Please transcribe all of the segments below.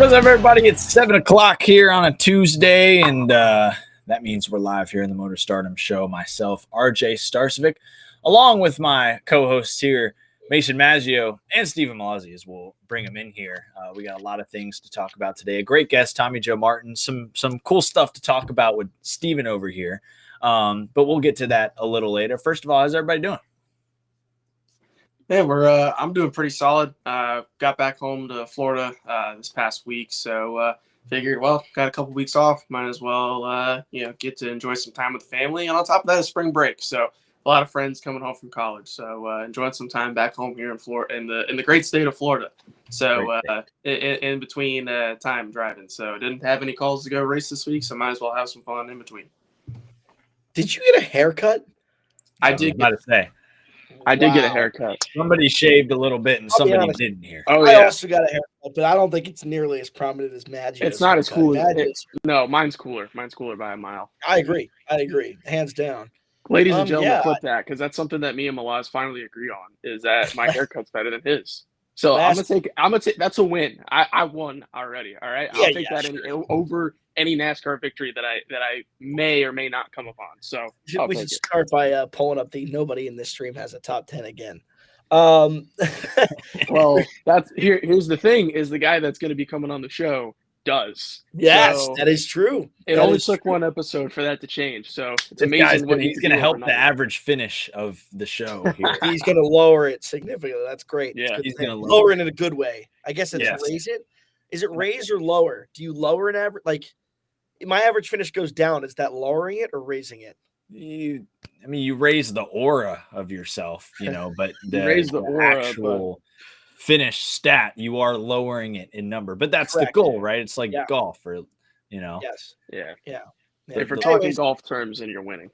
What's up, everybody? It's 7 o'clock here on a Tuesday, and that means we're live here in the Motor Stardom show. Myself, RJ Starcevic, along with my co-hosts here, Mason Maggio and Stephen Malazzi, as we'll bring them in here. We got a lot of things to talk about today. A great guest, Tommy Joe Martin. Some cool stuff to talk about with Stephen over here, but we'll get to that a little later. First of all, how's everybody doing? Yeah, I'm doing pretty solid. Got back home to Florida this past week, so figured, well, got a couple weeks off, might as well get to enjoy some time with the family. And on top of that is spring break, so a lot of friends coming home from college, so enjoying some time back home here in Florida, in the great state of Florida. So in between time driving, so didn't have any calls to go race this week, so might as well have some fun in between. Did you get a haircut? I did get a haircut. Somebody shaved a little bit and somebody didn't here. Oh, I yeah. also got a haircut, but I don't think it's nearly as prominent as Maggio's. It's not as cool. No, mine's cooler. Mine's cooler by a mile. I agree. Hands down. Ladies and gentlemen, clip that, because that's something that me and Malaz finally agree on, is that my haircut's better than his. So I'm gonna take that's a win. I won already. All right. I'll take that over any NASCAR victory that I may or may not come upon. So we should start by pulling up the nobody in this stream has a top 10 again. Well, that's here's the thing, is the guy that's going to be coming on the show does. Yes, so that is true. It only took one episode for that to change. So it's amazing what he's going to help the average finish of the show here. He's going to lower it significantly. That's great. Yeah, he's going to lower it in a good way. I guess it's raise it. Is it raise or lower? Do you lower an average? Like, my average finish goes down. Is that lowering it or raising it? You raise the aura of yourself, but raise the aura, actual finish stat, you are lowering it in number. But that's the goal, right? It's like golf, or Yes. Yeah. If we're talking golf terms, and you're winning.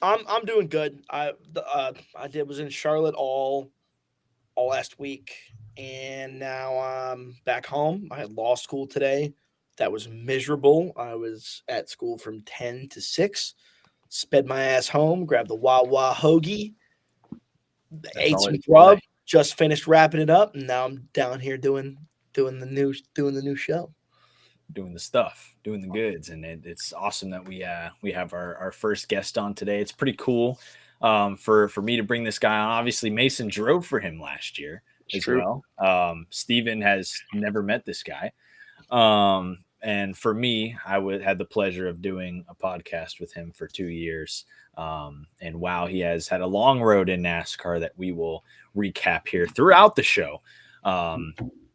I'm doing good. I was in Charlotte all last week, and now I'm back home. I had law school today. That was miserable. I was at school from 10 to 6. Sped my ass home, grabbed the Wawa hoagie, ate some grub, just finished wrapping it up, and now I'm down here doing the new show. Doing the stuff, doing the goods, and it's awesome that we have our first guest on today. It's pretty cool for me to bring this guy on. Obviously, Mason drove for him last year as well. Steven has never met this guy. And for me, I had the pleasure of doing a podcast with him for 2 years. And wow, he has had a long road in NASCAR that we will recap here throughout the show.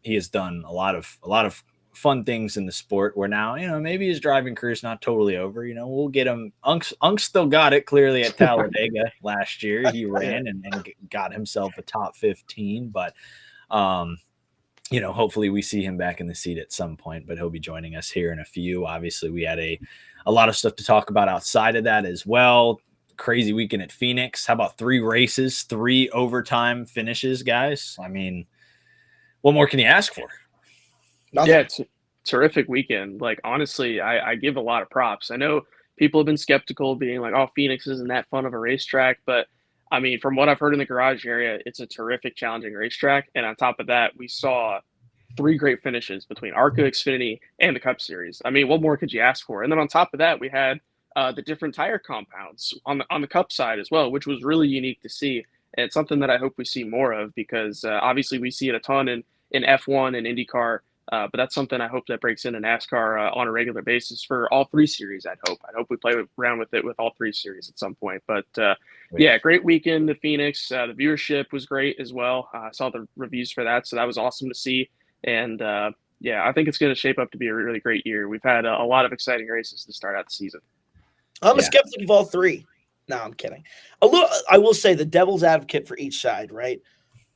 He has done a lot of fun things in the sport where now, maybe his driving career is not totally over. We'll get him. Unk still got it clearly at Talladega last year. He ran and got himself a top 15, but hopefully we see him back in the seat at some point, but he'll be joining us here in a few. Obviously, we had a lot of stuff to talk about outside of that as well. Crazy weekend at Phoenix. How about 3 races, 3 overtime finishes, guys? What more can you ask for? Nothing. Yeah, it's a terrific weekend. Like, honestly, I give a lot of props. I know people have been skeptical, being like, oh, Phoenix isn't that fun of a racetrack, but from what I've heard in the garage area, it's a terrific, challenging racetrack. And on top of that, we saw 3 great finishes between ARCA, Xfinity, and the Cup Series. What more could you ask for? And then on top of that, we had the different tire compounds on the Cup side as well, which was really unique to see. And it's something that I hope we see more of, because obviously we see it a ton in F1 and IndyCar. But that's something I hope that breaks into NASCAR on a regular basis for all 3 series. I'd hope we play around with it with all 3 series at some point. But great weekend at Phoenix. The viewership was great as well. I saw the reviews for that, so that was awesome to see. And I think it's going to shape up to be a really great year. We've had a lot of exciting races to start out the season. I'm a skeptic of all 3. No, I'm kidding. I will say the devil's advocate for each side, right?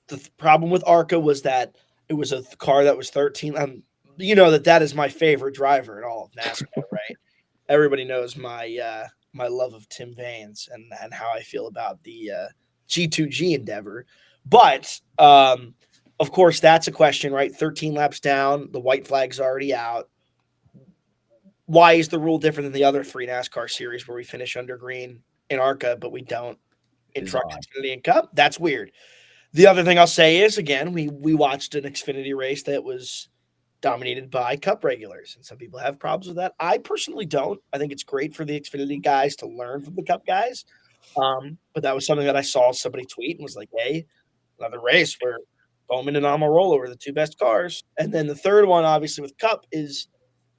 The problem with ARCA was that it was a car that was 13. That is my favorite driver in all of NASCAR, right? Everybody knows my love of Tim Vance and how I feel about the G2G endeavor. But, of course, that's a question, right? 13 laps down. The white flag's already out. Why is the rule different than the other 3 NASCAR series where we finish under green in ARCA, but we don't in Truck, Xfinity, and Cup? That's weird. The other thing I'll say is, again, we watched an Xfinity race that was dominated by Cup regulars, and some people have problems with that. I personally don't. I think it's great for the Xfinity guys to learn from the Cup guys. But that was something that I saw somebody tweet and was like, "Hey, another race where Bowman and Almirola were the two best cars." And then the third one, obviously with Cup, is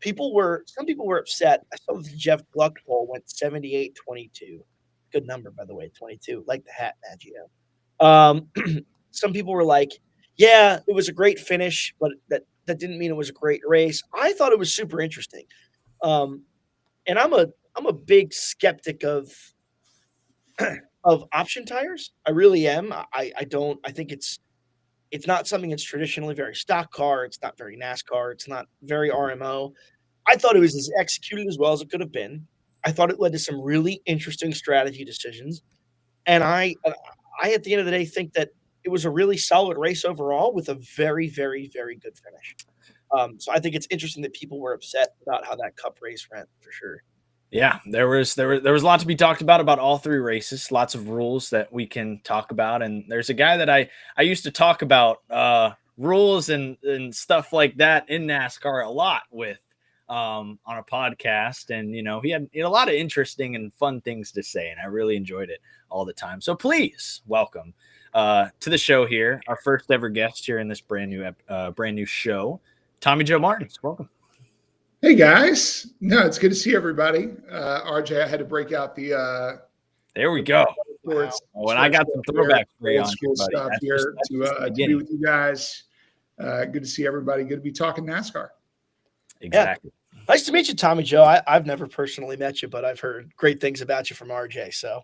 some people were upset. I saw the Jeff Gluck poll went 78-22. Good number, by the way, 22. Like the hat, Maggio. Some people were like, "Yeah, it was a great finish, but that didn't mean it was a great race." I thought it was super interesting, and I'm a big skeptic of option tires. I really am. I don't. I think it's not something that's traditionally very stock car. It's not very NASCAR. It's not very RMO. I thought it was as executed as well as it could have been. I thought it led to some really interesting strategy decisions, and I at the end of the day think that it was a really solid race overall with a very, very, very good finish. So I think it's interesting that people were upset about how that Cup race went for sure. Yeah, there was a lot to be talked about all three races. Lots of rules that we can talk about, and there's a guy that I used to talk about rules and stuff like that in NASCAR a lot with on a podcast, and he had a lot of interesting and fun things to say, and I really enjoyed it all the time. So please welcome to the show here our first ever guest here in this brand new show, Tommy Joe Martins. Welcome. Hey guys, no, it's good to see everybody. RJ, I had to break out the. There we go. Wow. When I got some throwbacks for you on school stuff here to be with you guys. Good to see everybody. Good to be talking NASCAR. Exactly. Yeah. Nice to meet you, Tommy Joe. I've never personally met you, but I've heard great things about you from RJ. So.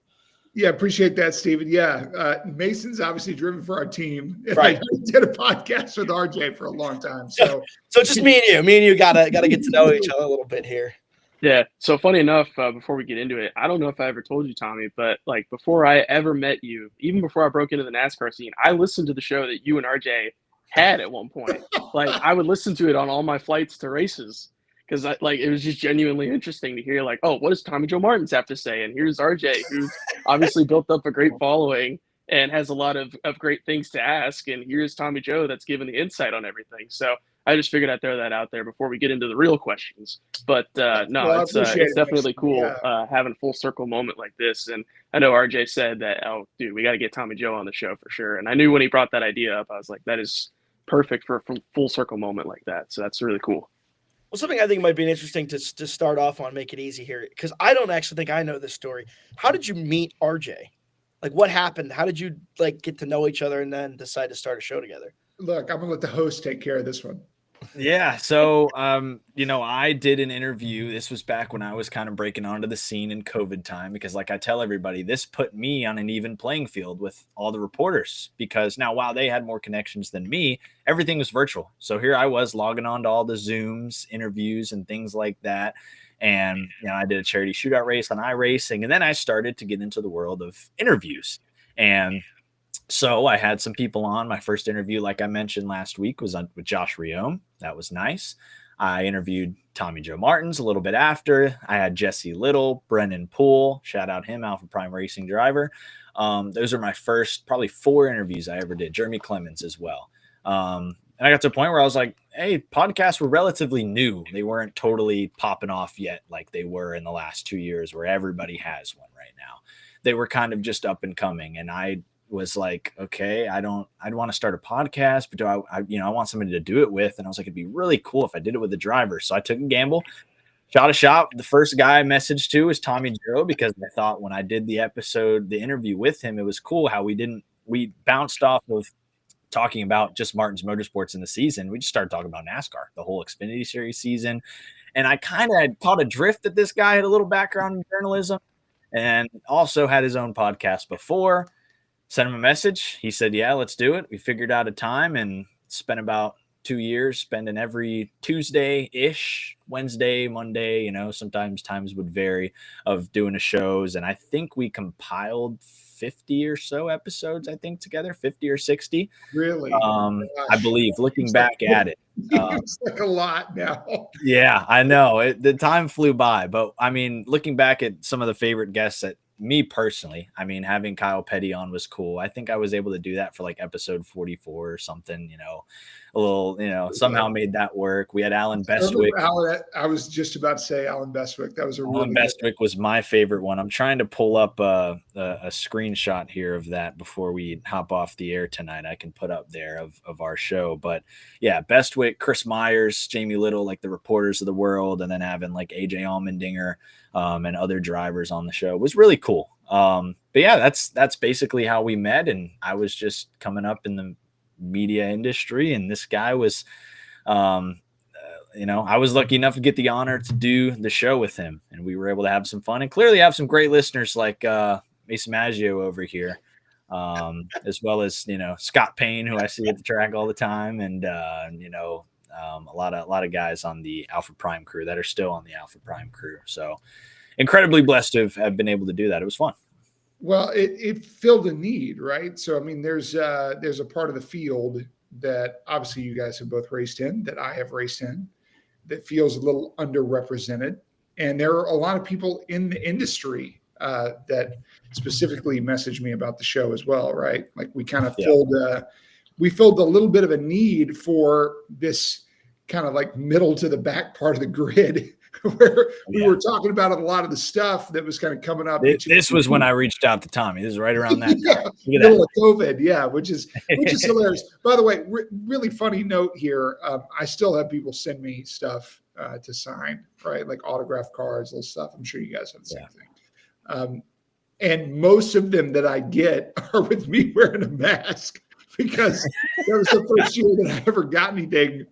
Yeah, appreciate that, Steven. Yeah, Mason's obviously driven for our team. Right. I did a podcast with RJ for a long time. So just me and you. Me and you gotta get to know each other a little bit here. Yeah. So funny enough, before we get into it, I don't know if I ever told you, Tommy, but like before I ever met you, even before I broke into the NASCAR scene, I listened to the show that you and RJ had at one point. Like I would listen to it on all my flights to races. Because it was just genuinely interesting to hear, like, oh, what does Tommy Joe Martins have to say? And here's RJ, who's obviously built up a great following and has a lot of great things to ask. And here's Tommy Joe that's given the insight on everything. So I just figured I'd throw that out there before we get into the real questions. But it's definitely cool having a full circle moment like this. And I know RJ said that, oh, dude, we got to get Tommy Joe on the show for sure. And I knew when he brought that idea up, I was like, that is perfect for a full circle moment like that. So that's really cool. Well, something I think might be interesting to start off on, make it easy here, because I don't actually think I know this story. How did you meet RJ? Like, what happened? How did you get to know each other and then decide to start a show together? Look, I'm gonna let the host take care of this one. Yeah. So, I did an interview. This was back when I was kind of breaking onto the scene in COVID time, because like I tell everybody, this put me on an even playing field with all the reporters, because now, while they had more connections than me, everything was virtual. So here I was logging on to all the Zooms, interviews, and things like that. And, I did a charity shootout race on iRacing, and then I started to get into the world of interviews. And so I had some people on. My first interview, like I mentioned last week, was with Josh Riome. That was nice. I interviewed Tommy Joe Martins a little bit after. I had Jesse Little, Brennan Poole, shout out him, Alpha Prime Racing driver. Those are my first probably 4 interviews I ever did. Jeremy Clemens as well. And I got to a point where I was like, hey, podcasts were relatively new. They weren't totally popping off yet like they were in the last 2 years where everybody has one right now. They were kind of just up and coming. And I was like, okay, I'd want to start a podcast, but I want somebody to do it with. And I was like, it'd be really cool if I did it with a driver. So I took a gamble, shot a shot. The first guy I messaged to was Tommy Joe, because I thought when I did the interview with him, it was cool how we bounced off of talking about just Martins Motorsports in the season. We just started talking about NASCAR, the whole Xfinity Series season. And I kind of had caught a drift that this guy had a little background in journalism and also had his own podcast before. Sent him a message. He said, yeah, let's do it. We figured out a time and spent about 2 years spending every Tuesday-ish, Wednesday, Monday, sometimes times would vary, of doing the shows. And I think we compiled 50 or so episodes, together, 50 or 60. Really? I believe, looking back at it. It's like a lot now. Yeah, I know. The time flew by. But, looking back at some of the favorite guests that me personally, having Kyle Petty on was cool. I think I was able to do that for like episode 44 or something, a little, somehow made that work. We had Alan Bestwick. I was just about to say Alan Bestwick. That was a Alan Bestwick was my favorite one. I'm trying to pull up a screenshot here of that before we hop off the air tonight. I can put up there of our show. But yeah, Bestwick, Chris Myers, Jamie Little, like the reporters of the world, and then having like AJ Allmendinger and other drivers on the show was really cool. But yeah, that's basically how we met. And I was just coming up in the media industry, and this guy was I was lucky enough to get the honor to do the show with him, and we were able to have some fun and clearly have some great listeners like Mason Maggio over here, as well as Scott Payne, who I see at the track all the time, and a lot of guys on the Alpha Prime crew that are still on the Alpha Prime crew. So incredibly blessed to have been able to do that. It was fun. Well, it filled a need, right? So I mean, there's a part of the field that obviously you guys have both raced in, that I have raced in, that feels a little underrepresented. And there are a lot of people in the industry that specifically messaged me about the show as well, right? Like we kind of filled a little bit of a need for this kind of like middle to the back part of the grid where we were talking about a lot of the stuff that was kind of coming up. This was when I reached out to Tommy. This is right around that time. Middle of COVID, which is hilarious. By the way, really funny note here. I still have people send me stuff to sign, right? Like autograph cards, little stuff. I'm sure you guys have the same thing. And most of them that I get are with me wearing a mask because that was the first year that I ever got anything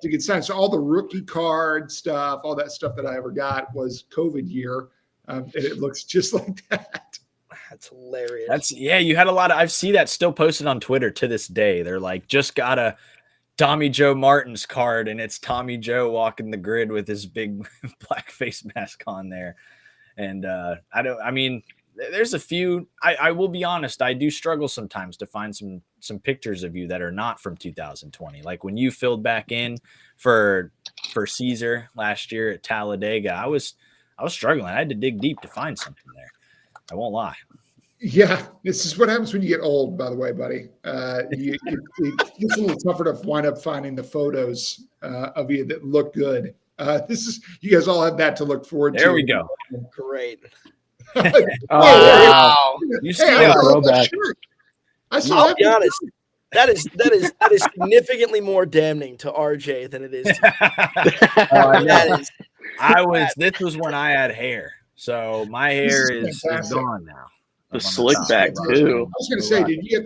to get signed. So all the rookie card stuff, all that stuff that I ever got was COVID year. And it looks just like that. That's hilarious. You had a lot of, I see that still posted on Twitter to this day. They're like, just got a Tommy Joe Martin's card, and it's Tommy Joe walking the grid with his big black face mask on there. And there's a few, I will be honest, I do struggle sometimes to find some pictures of you that are not from 2020. Like when you filled back in for Caesar last year at Talladega, I was struggling. I had to dig deep to find something there. I won't lie. Yeah, this is what happens when you get old, by the way, buddy. It gets a little tougher to wind up finding the photos of you that look good. You guys all have that to look forward to. There we go. Great. Wow. You see a throwback. I'll be honest. That is significantly more damning to RJ than it is to This was when I had hair. So my hair is gone now. The slick back too. I was going to say, did you get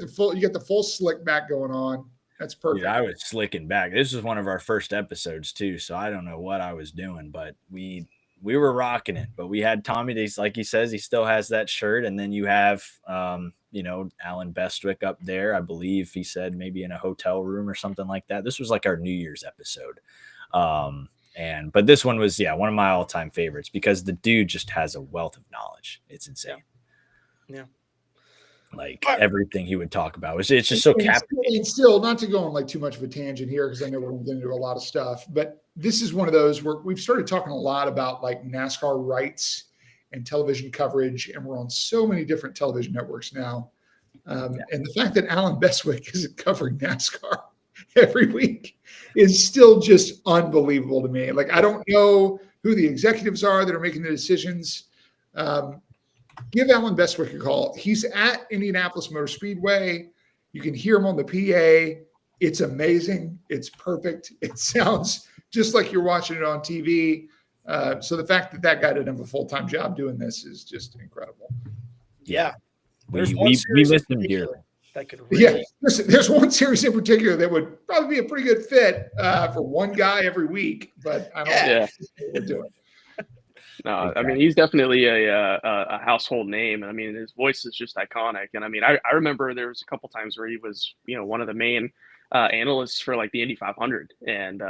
the full slick back going on? That's perfect. Dude, I was slicking back. This was one of our first episodes too, so I don't know what I was doing, but we were rocking it. But we had Tommy, like he says, he still has that shirt, and then you have Alan Bestwick up there. I believe he said maybe in a hotel room or something like that. This was like our New Year's episode. But this one was one of my all-time favorites because the dude just has a wealth of knowledge. It's insane. Yeah. Like everything he would talk about it's just so captivating. And still, not to go on like too much of a tangent here because I know we're going to get into a lot of stuff, but this is one of those where we've started talking a lot about like NASCAR rights and television coverage, and we're on so many different television networks now. And the fact that Alan Bestwick isn't covering NASCAR every week is still just unbelievable to me. Like, I don't know who the executives are that are making the decisions. Give Alan Bestwick a call. He's at Indianapolis Motor Speedway. You can hear him on the PA. It's amazing. It's perfect. It sounds just like you're watching it on TV. So the fact that guy didn't have a full-time job doing this is just incredible. Yeah. We missed him dearly. That could really... Listen, there's one series in particular that would probably be a pretty good fit for one guy every week, but I don't know what we're doing. No, I mean, he's definitely a household name. And I mean, his voice is just iconic. And I mean, I remember there was a couple times where he was, one of the main analysts for like the Indy 500 and,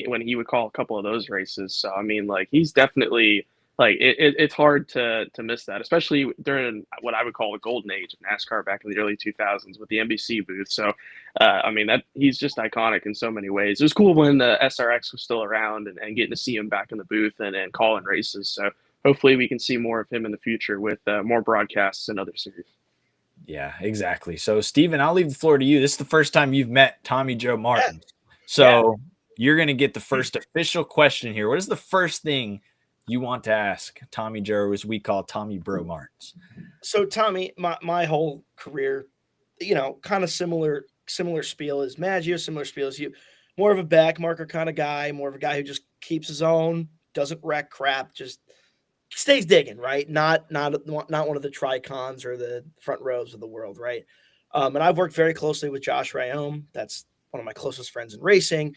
when he would call a couple of those races. So, I mean, like, he's definitely like, it's hard to miss that, especially during what I would call the golden age of NASCAR back in the early 2000s with the NBC booth. So, I mean, he's just iconic in so many ways. It was cool when the SRX was still around and getting to see him back in the booth and calling races. So hopefully we can see more of him in the future with more broadcasts and other series. Yeah, exactly. So, Steven, I'll leave the floor to you. This is the first time you've met Tommy Joe Martin. Yeah. So, you're going to get the first official question here. What is the first thing you want to ask Tommy Joe, as we call Tommy Bro Martins? So, Tommy, my whole career, kind of similar spiel as Maggio, similar spiel as you. More of a back marker kind of guy, more of a guy who just keeps his own, doesn't wreck crap, just stays digging, right? Not one of the tricons or the front rows of the world, right? And I've worked very closely with Josh Rayome. That's one of my closest friends in racing.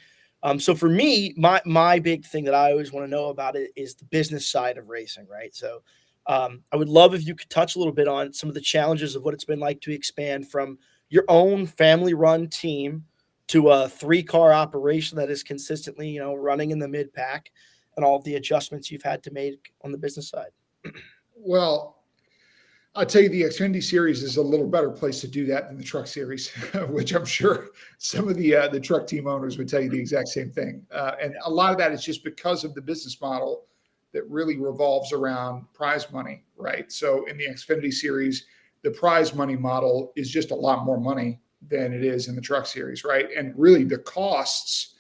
So for me, my big thing that I always want to know about it is the business side of racing, right? So I would love if you could touch a little bit on some of the challenges of what it's been like to expand from your own family-run team to a 3-car operation that is consistently, running in the mid-pack, and all of the adjustments you've had to make on the business side. Well, I'll tell you, the Xfinity Series is a little better place to do that than the Truck Series, which I'm sure some of the truck team owners would tell you the exact same thing. And a lot of that is just because of the business model that really revolves around prize money, right? So in the Xfinity Series, the prize money model is just a lot more money than it is in the Truck Series, right? And really the costs,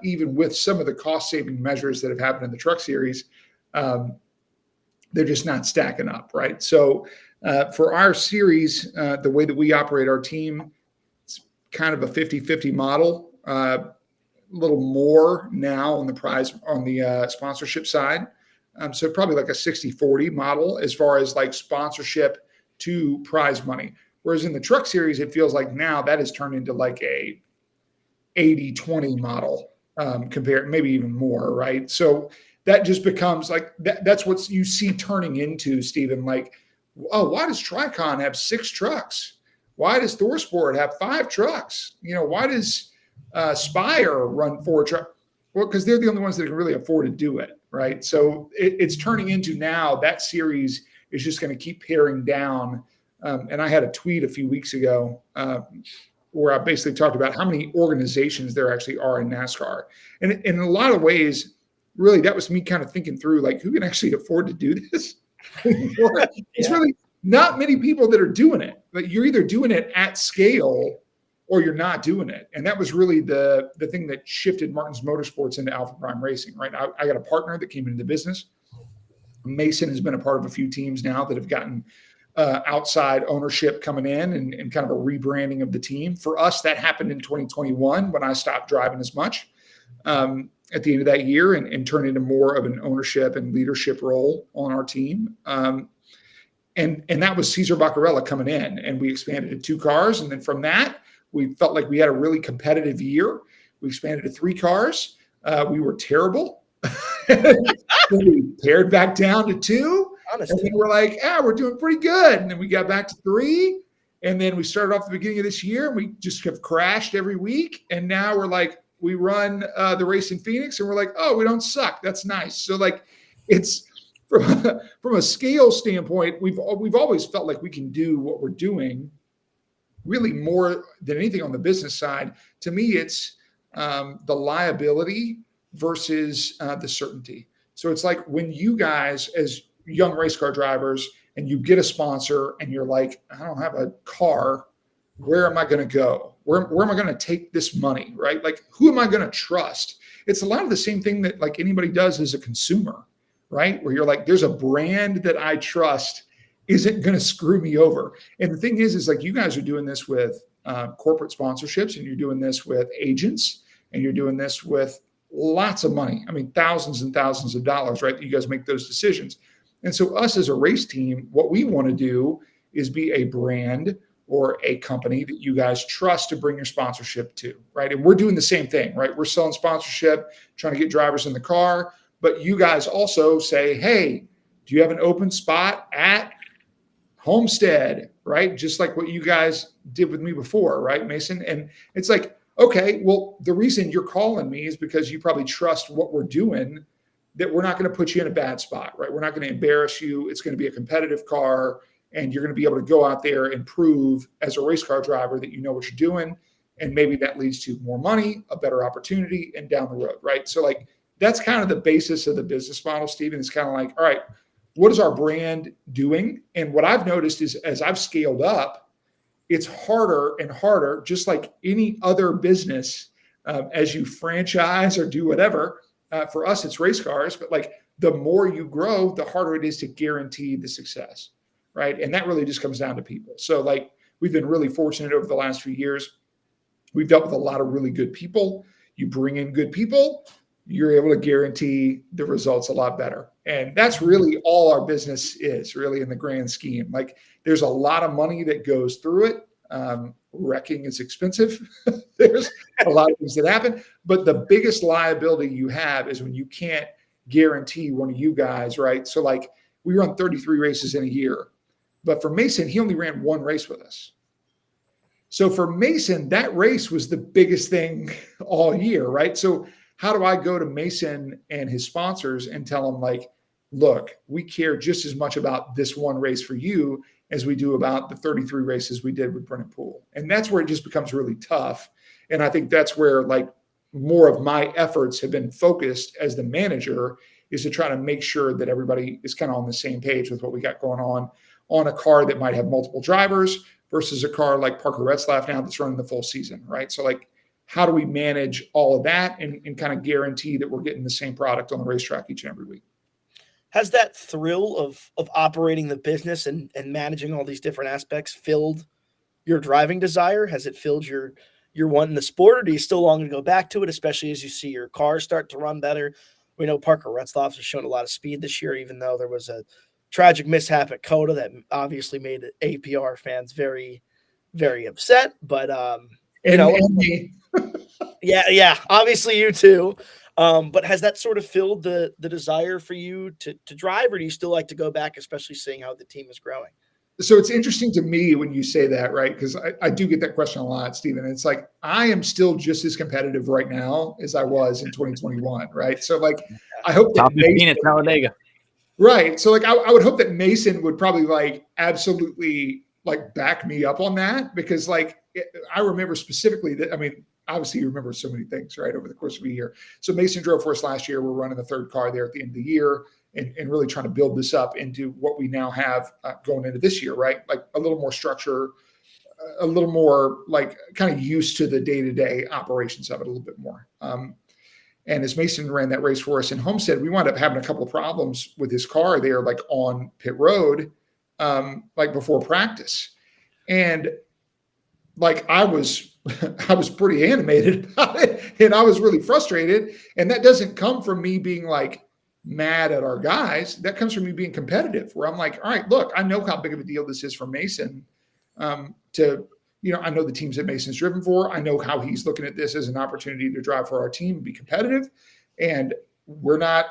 even with some of the cost-saving measures that have happened in the Truck Series, they're just not stacking up, right? So for our series, the way that we operate our team, it's kind of a 50-50 model. A little more now on the sponsorship side. So probably like a 60-40 model as far as like sponsorship to prize money. Whereas in the Truck Series, it feels like now that has turned into like a 80-20 model, compared, maybe even more, right? So that just becomes like that's what you see turning into, Stephen. Like, oh, why does Tricon have 6 trucks? Why does ThorSport have 5 trucks? Why does Spire run 4 trucks? Well, because they're the only ones that can really afford to do it, right? So it's turning into now that series is just going to keep paring down. And I had a tweet a few weeks ago where I basically talked about how many organizations there actually are in NASCAR. And in a lot of ways, really, that was me kind of thinking through, like, who can actually afford to do this? It's really not many people that are doing it. But you're either doing it at scale or you're not doing it. And that was really the thing that shifted Martin's Motorsports into Alpha Prime Racing, right? I got a partner that came into the business. Mason has been a part of a few teams now that have gotten outside ownership coming in and kind of a rebranding of the team. For us, that happened in 2021 when I stopped driving as much at the end of that year and turned into more of an ownership and leadership role on our team. And that was Cesar Baccarella coming in, and we expanded to 2 cars. And then from that, we felt like we had a really competitive year. We expanded to 3 cars. We were terrible. We pared back down to 2. Honestly. And then we're like, we're doing pretty good. And then we got back to 3. And then we started off the beginning of this year, and we just have crashed every week. And now we're like, we run the race in Phoenix, and we're like, oh, we don't suck. That's nice. So like, it's from a scale standpoint, we've always felt like we can do what we're doing really more than anything on the business side. To me, it's the liability versus the certainty. So it's like when you guys, as young race car drivers, and you get a sponsor and you're like, I don't have a car. Where am I going to go? Where am I going to take this money, right? Like, who am I going to trust? It's a lot of the same thing that like anybody does as a consumer, right? Where you're like, there's a brand that I trust isn't going to screw me over. And the thing is like you guys are doing this with corporate sponsorships, and you're doing this with agents, and you're doing this with lots of money. I mean, thousands and thousands of dollars, right? You guys make those decisions. And so us as a race team, what we want to do is be a brand or a company that you guys trust to bring your sponsorship to, right? And we're doing the same thing, right? We're selling sponsorship, trying to get drivers in the car, but you guys also say, hey, do you have an open spot at Homestead, right? Just like what you guys did with me before, right, Mason? And it's like, okay, well, the reason you're calling me is because you probably trust what we're doing, that we're not going to put you in a bad spot, right? We're not going to embarrass you. It's going to be a competitive car, and you're going to be able to go out there and prove as a race car driver that you know what you're doing. And maybe that leads to more money, a better opportunity, and down the road, right? So like, that's kind of the basis of the business model, Stephen. It's kind of like, all right, what is our brand doing? And what I've noticed is as I've scaled up, it's harder and harder, just like any other business, as you franchise or do whatever. For us, it's race cars, but like the more you grow, the harder it is to guarantee the success, right? And that really just comes down to people. So like we've been really fortunate over the last few years. We've dealt with a lot of really good people. You bring in good people, you're able to guarantee the results a lot better. And that's really all our business is, really, in the grand scheme. Like there's a lot of money that goes through it. Wrecking is expensive. There's a lot of things that happen. But the biggest liability you have is when you can't guarantee one of you guys, right? So like we run 33 races in a year. But for Mason, he only ran one race with us. So for Mason, that race was the biggest thing all year, right? So how do I go to Mason and his sponsors and tell them, like, look, we care just as much about this one race for you as we do about the 33 races we did with Brennan Poole? And that's where it just becomes really tough. And I think that's where like more of my efforts have been focused as the manager, is to try to make sure that everybody is kind of on the same page with what we got going on a car that might have multiple drivers versus a car like Parker Retzlaff now that's running the full season, right? So like, how do we manage all of that and kind of guarantee that we're getting the same product on the racetrack each and every week? Has that thrill of operating the business and managing all these different aspects filled your driving desire? Has it filled your want in the sport, or do you still long to go back to it, especially as you see your cars start to run better? We know Parker Retzlaff has shown a lot of speed this year, even though there was a tragic mishap at COTA that obviously made APR fans very, very upset. But yeah, obviously you too. But has that sort of filled the desire for you to drive, or do you still like to go back, especially seeing how the team is growing? So it's interesting to me when you say that, right? Because I do get that question a lot, Stephen. It's like, I am still just as competitive right now as I was in 2021, right? So like, I hope that top 15 at Talladega. Right. So like, I would hope that Mason would probably like absolutely like back me up on that, because like, I remember specifically that, I mean, obviously you remember so many things, right, over the course of a year. So Mason drove for us last year. We're running the third car there at the end of the year, and really trying to build this up into what we now have going into this year, right? Like a little more structure, a little more like kind of used to the day-to-day operations of it a little bit more. And as Mason ran that race for us in Homestead, we wound up having a couple of problems with his car there, like on pit road, like before practice. And like I was pretty animated about it, and I was really frustrated. And that doesn't come from me being like mad at our guys. That comes from me being competitive, where I'm like, all right, look, I know how big of a deal this is for Mason. I know the teams that Mason's driven for. I know how he's looking at this as an opportunity to drive for our team and be competitive. And we're not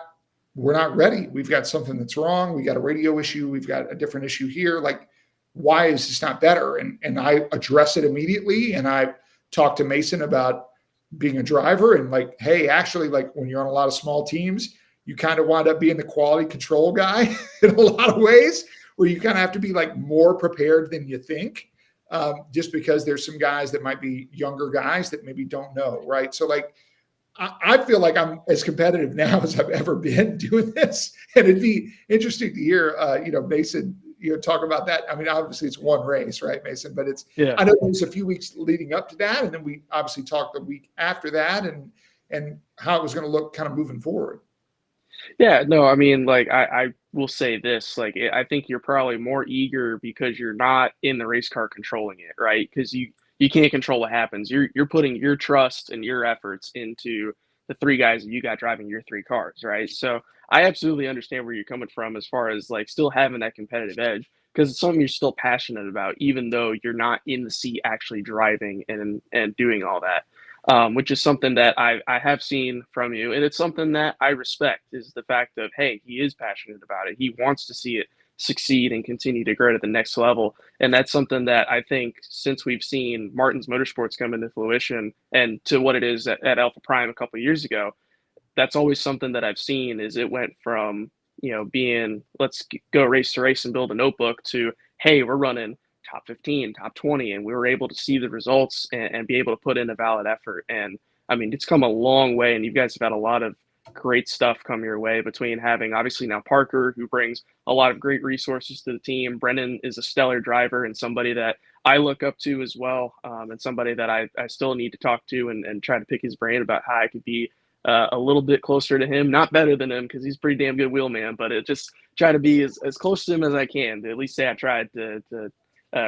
ready. We've got something that's wrong. We got a radio issue. We've got a different issue here. Like, why is this not better? And I address it immediately. And I talked to Mason about being a driver and like, hey, actually, like when you're on a lot of small teams, you kind of wind up being the quality control guy in a lot of ways, where you kind of have to be like more prepared than you think, just because there's some guys that might be younger guys that maybe don't know, right? So like, I feel like I'm as competitive now as I've ever been doing this. And it'd be interesting to hear, Mason, talk about that. I mean, obviously it's one race, right, Mason? But I know there's a few weeks leading up to that. And then we obviously talked the week after that and how it was going to look kind of moving forward. Yeah, no, I mean, like, I will say this, like, I think you're probably more eager because you're not in the race car controlling it, right? Because you can't control what happens. You're putting your trust and your efforts into the three guys that you got driving your three cars, right? So I absolutely understand where you're coming from as far as like still having that competitive edge, because it's something you're still passionate about, even though you're not in the seat actually driving and doing all that. Which is something that I have seen from you. And it's something that I respect, is the fact of, hey, he is passionate about it. He wants to see it succeed and continue to grow to the next level. And that's something that I think, since we've seen Martin's Motorsports come into fruition and to what it is at Alpha Prime a couple of years ago, that's always something that I've seen, is it went from, being, let's go race to race and build a notebook, to, hey, we're running top 15, top 20, and we were able to see the results and be able to put in a valid effort. And I mean, it's come a long way, and you guys have had a lot of great stuff come your way, between having obviously now Parker, who brings a lot of great resources to the team. Brennan is a stellar driver and somebody that I look up to as well, and somebody that I still need to talk to and try to pick his brain about how I could be a little bit closer to him, not better than him because he's a pretty damn good wheelman, but it just try to be as close to him as I can to at least say I tried to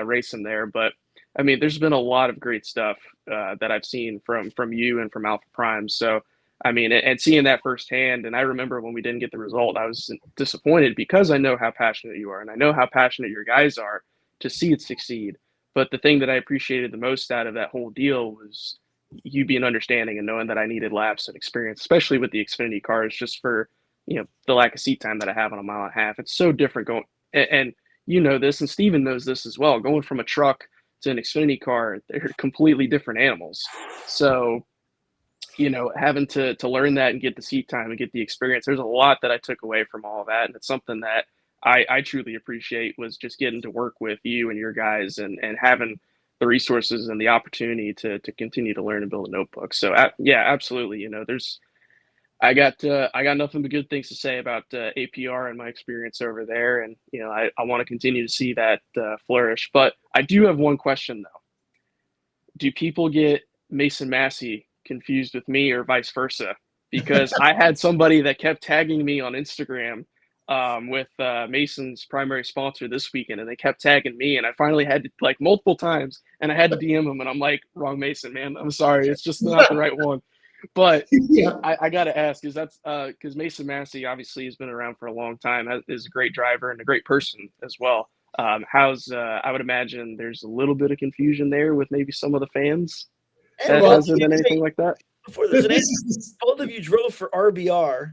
race him there. But I mean, there's been a lot of great stuff that I've seen from you and from Alpha Prime. So I mean, and seeing that firsthand, and I remember when we didn't get the result, I was disappointed because I know how passionate you are, and I know how passionate your guys are to see it succeed. But the thing that I appreciated the most out of that whole deal was you being understanding and knowing that I needed laps and experience, especially with the Xfinity cars, just for the lack of seat time that I have on a mile and a half. It's so different going, and you know this, and Steven knows this as well. Going from a truck to an Xfinity car, they're completely different animals. So having to learn that and get the seat time and get the experience, there's a lot that I took away from all of that. And it's something that I truly appreciate, was just getting to work with you and your guys and having the resources and the opportunity to continue to learn and build a notebook. So yeah, absolutely. I got nothing but good things to say about APR and my experience over there. And, I want to continue to see that flourish. But I do have one question though. Do people get Mason Massey confused with me or vice versa? Because I had somebody that kept tagging me on Instagram with Mason's primary sponsor this weekend, and they kept tagging me, and I finally had to, like, multiple times, and I had to DM him, and I'm like, wrong Mason, man, I'm sorry, it's just not the right one. But yeah, I gotta ask, is that's because Mason Massey obviously has been around for a long time, is a great driver and a great person as well. I would imagine there's a little bit of confusion there with maybe some of the fans. Has there been anything like that? Before there's an answer, both of you drove for RBR,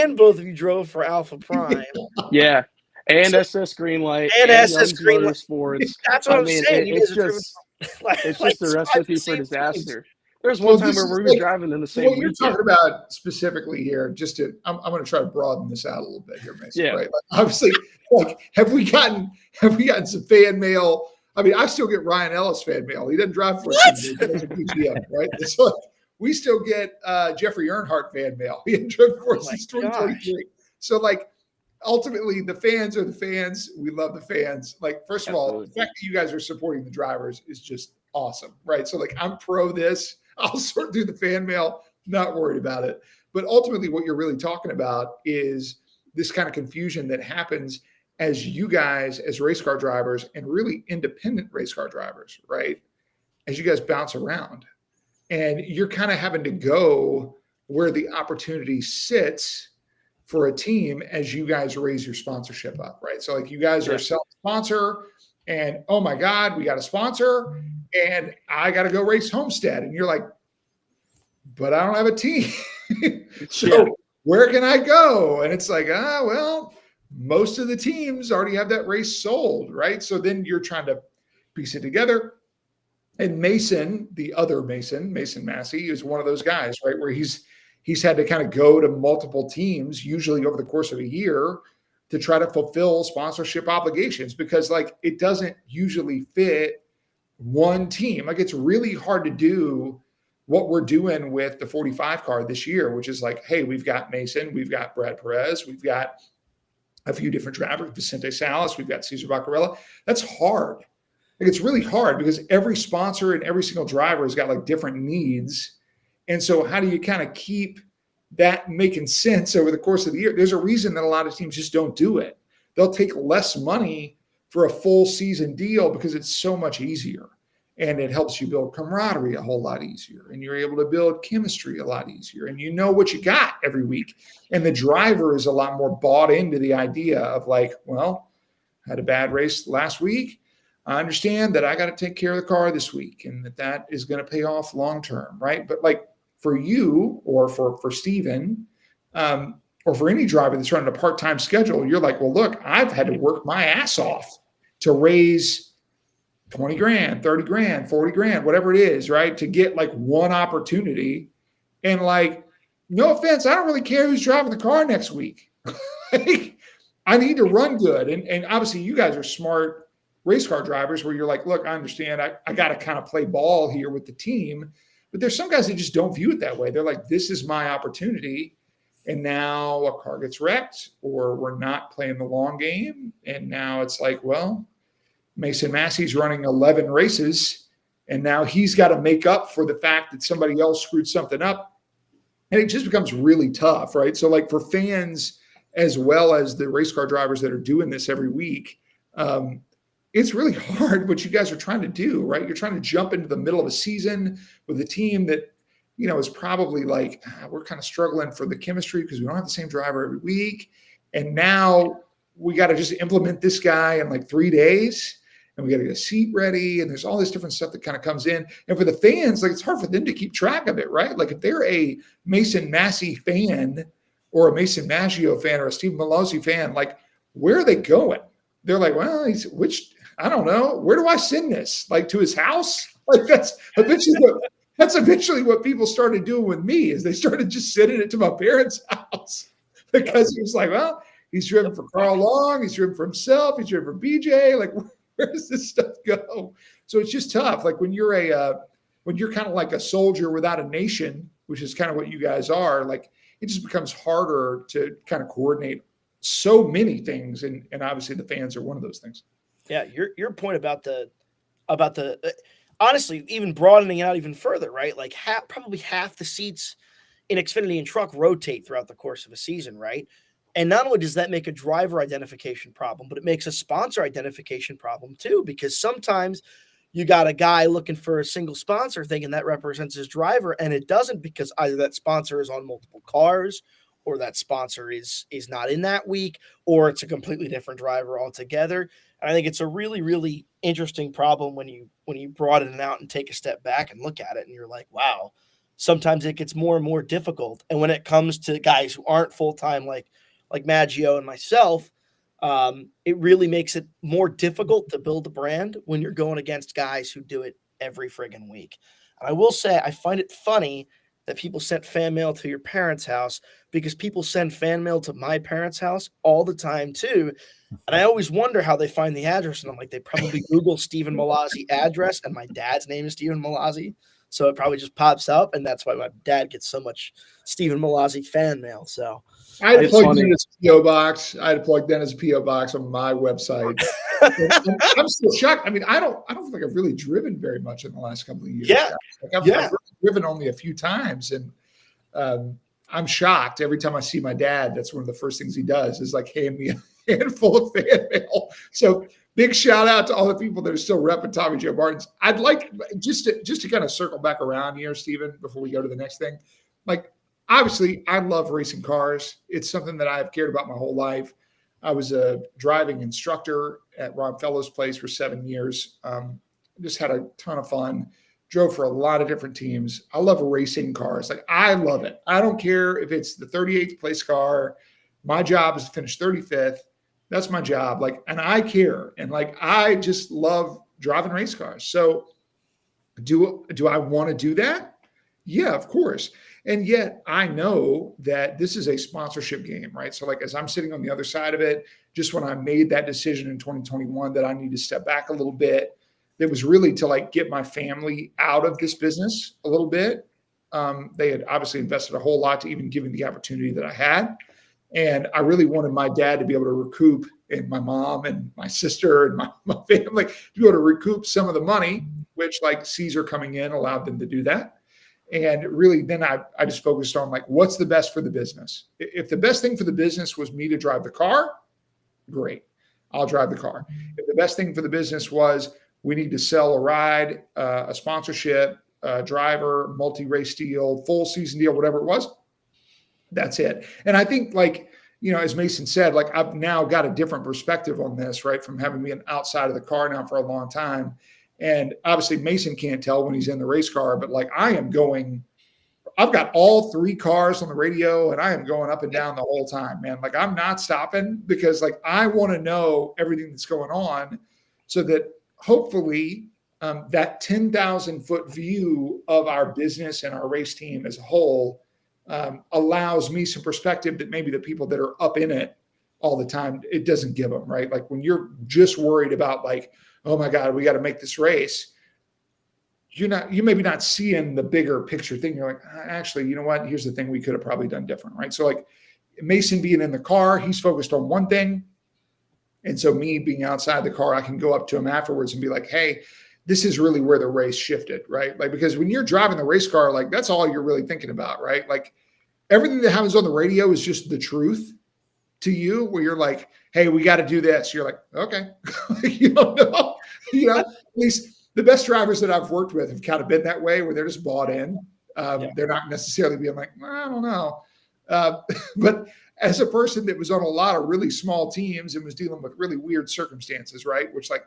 and both of you drove for Alpha Prime. Yeah, and SS Greenlight, and SS Greenlight Sports. That's what I'm saying. It's just a recipe for disaster. There's one time where we were driving in the same what you're talking about specifically here, I'm going to try to broaden this out a little bit here, Mason. Yeah. Right? Obviously, have we gotten some fan mail? I mean, I still get Ryan Ellis fan mail. He doesn't drive for us. He does a PGM, right? So we still get Jeffrey Earnhardt fan mail. He hadn't driven for us since 2023. So, ultimately, the fans are the fans. We love the fans. First of all, the fact that you guys are supporting the drivers is just awesome, right? So, I'm pro this. I'll sort through the fan mail, not worried about it. But ultimately, what you're really talking about is this kind of confusion that happens as you guys, as race car drivers and really independent race car drivers, right? As you guys bounce around and you're kind of having to go where the opportunity sits for a team as you guys raise your sponsorship up, right? So you guys are self-sponsor and, oh my God, we got a sponsor and I got to go race Homestead. And you're like, but I don't have a team. So where can I go? And it's like, well, most of the teams already have that race sold, right? So then you're trying to piece it together. And Mason, the other Mason Massey, is one of those guys, right? Where he's had to kind of go to multiple teams, usually over the course of a year, to try to fulfill sponsorship obligations because it doesn't usually fit one team. It's really hard to do what we're doing with the 45 car this year, which is hey, we've got Mason, we've got Brad Perez, we've got a few different drivers, Vicente Salas, we've got Cesar Baccarella. That's hard. It's really hard because every sponsor and every single driver has got different needs. And so how do you kind of keep that making sense over the course of the year? There's a reason that a lot of teams just don't do it. They'll take less money for a full season deal because it's so much easier. And it helps you build camaraderie a whole lot easier. And you're able to build chemistry a lot easier. And you know what you got every week. And the driver is a lot more bought into the idea of well, I had a bad race last week. I understand that I got to take care of the car this week and that is going to pay off long-term, right? But for you or for Steven, or for any driver that's running a part-time schedule, you're well, look, I've had to work my ass off to raise 20 grand, 30 grand, 40 grand, whatever it is, right? To get one opportunity. And no offense, I don't really care who's driving the car next week. I need to run good. And obviously you guys are smart race car drivers where you're look, I understand. I got to kind of play ball here with the team. But there's some guys that just don't view it that way. They're this is my opportunity. And now a car gets wrecked or we're not playing the long game. And now it's well, Mason Massey's running 11 races, and now he's got to make up for the fact that somebody else screwed something up. And it just becomes really tough, right? So like for fans, as well as the race car drivers that are doing this every week, it's really hard what you guys are trying to do, right? You're trying to jump into the middle of a season with a team that, is probably like, we're kind of struggling for the chemistry because we don't have the same driver every week. And now we got to just implement this guy in like 3 days, and we got to get a seat ready. And there's all this different stuff that kind of comes in. And for the fans, like, it's hard for them to keep track of it, right? Like if they're a Mason Massey fan or a Mason Maggio fan or a Steve Malozzi fan, like, where are they going? They're like, well, I don't know. Where do I send this? Like to his house? Like that's eventually what people started doing with me, is they started just sending it to my parents' house, because he was like, well, he's driven for Carl Long, he's driven for himself, he's driven for BJ. Like, where does this stuff go? So it's just tough. Like when you're kind of like a soldier without a nation, which is kind of what you guys are, like it just becomes harder to kind of coordinate so many things. And obviously the fans are one of those things. Yeah. Your point about the honestly, even broadening it out even further, right? Like probably half the seats in Xfinity and Truck rotate throughout the course of a season, right? And not only does that make a driver identification problem, but it makes a sponsor identification problem too, because sometimes you got a guy looking for a single sponsor thinking that represents his driver, and it doesn't, because either that sponsor is on multiple cars, or that sponsor is not in that week, or it's a completely different driver altogether. And I think it's a really, really interesting problem when you broaden it out and take a step back and look at it, and you're like, wow, sometimes it gets more and more difficult. And when it comes to guys who aren't full-time, like Maggio and myself, it really makes it more difficult to build a brand when you're going against guys who do it every friggin' week. And I will say, I find it funny that people sent fan mail to your parents' house, because people send fan mail to my parents' house all the time too. And I always wonder how they find the address. And I'm like, they probably Google Stephen Malazzi address, and my dad's name is Stephen Malazzi. So it probably just pops up, and that's why my dad gets so much Stephen Malazzi fan mail. So I had plugged in as a PO box. I had plugged in as a PO box on my website. I'm still shocked. I mean, I don't think I've really driven very much in the last couple of years. Yeah, like I've really driven only a few times, and I'm shocked every time I see my dad. That's one of the first things he does is like hand me a handful of fan mail. So big shout out to all the people that are still repping Tommy Joe Martins. I'd like just to kind of circle back around here, Stephen, before we go to the next thing. Like, obviously, I love racing cars. It's something that I've cared about my whole life. I was a driving instructor at Ron Fellows' place for 7 years. Just had a ton of fun. Drove for a lot of different teams. I love racing cars. Like, I love it. I don't care if it's the 38th place car. My job is to finish 35th. That's my job. Like, and I care. And like, I just love driving race cars. So do I want to do that? Yeah, of course. And yet I know that this is a sponsorship game, right? So like, as I'm sitting on the other side of it, just when I made that decision in 2021 that I need to step back a little bit, it was really to like get my family out of this business a little bit. They had obviously invested a whole lot to even give me the opportunity that I had. And I really wanted my dad to be able to recoup, and my mom and my sister and my family to be able to recoup some of the money, which like Caesar coming in allowed them to do that. And really, then I just focused on like, what's the best for the business? If the best thing for the business was me to drive the car, great, I'll drive the car. If the best thing for the business was we need to sell a ride, a sponsorship, a driver, multi-race deal, full season deal, whatever it was, that's it. And I think like, as Mason said, like I've now got a different perspective on this, right? From having been outside of the car now for a long time. And obviously Mason can't tell when he's in the race car, but like I've got all 3 cars on the radio, and I am going up and down the whole time, man. Like I'm not stopping, because like I want to know everything that's going on, so that hopefully that 10,000 foot view of our business and our race team as a whole allows me some perspective that maybe the people that are up in it all the time, it doesn't give them, right? Like when you're just worried about like, oh my God, we got to make this race, you maybe not seeing the bigger picture thing. You're like, actually, you know what? Here's the thing we could have probably done different, right? So like Mason being in the car, he's focused on one thing. And so me being outside the car, I can go up to him afterwards and be like, hey, this is really where the race shifted, right? Like, because when you're driving the race car, like that's all you're really thinking about, right? Like everything that happens on the radio is just the truth to you, where you're like, hey, we got to do this. You're like, okay. You don't know, at least the best drivers that I've worked with have kind of been that way, where they're just bought in. They're not necessarily being like, I don't know. But as a person that was on a lot of really small teams and was dealing with really weird circumstances, right? Which like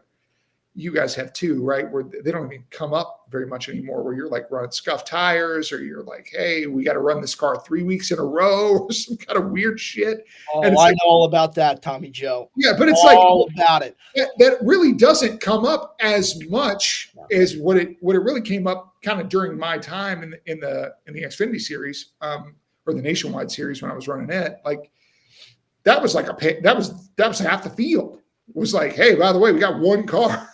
you guys have too, right? Where they don't even come up very much anymore, where you're like running scuffed tires, or you're like, hey, we got to run this car 3 weeks in a row, or some kind of weird shit. Oh, I know all about that, Tommy Joe. Yeah, but it's all about it. That really doesn't come up as much as what it really came up kind of during my time in the Xfinity series, or the Nationwide series when I was running it. Like that was like that was half the field. It was like, hey, by the way, we got one car.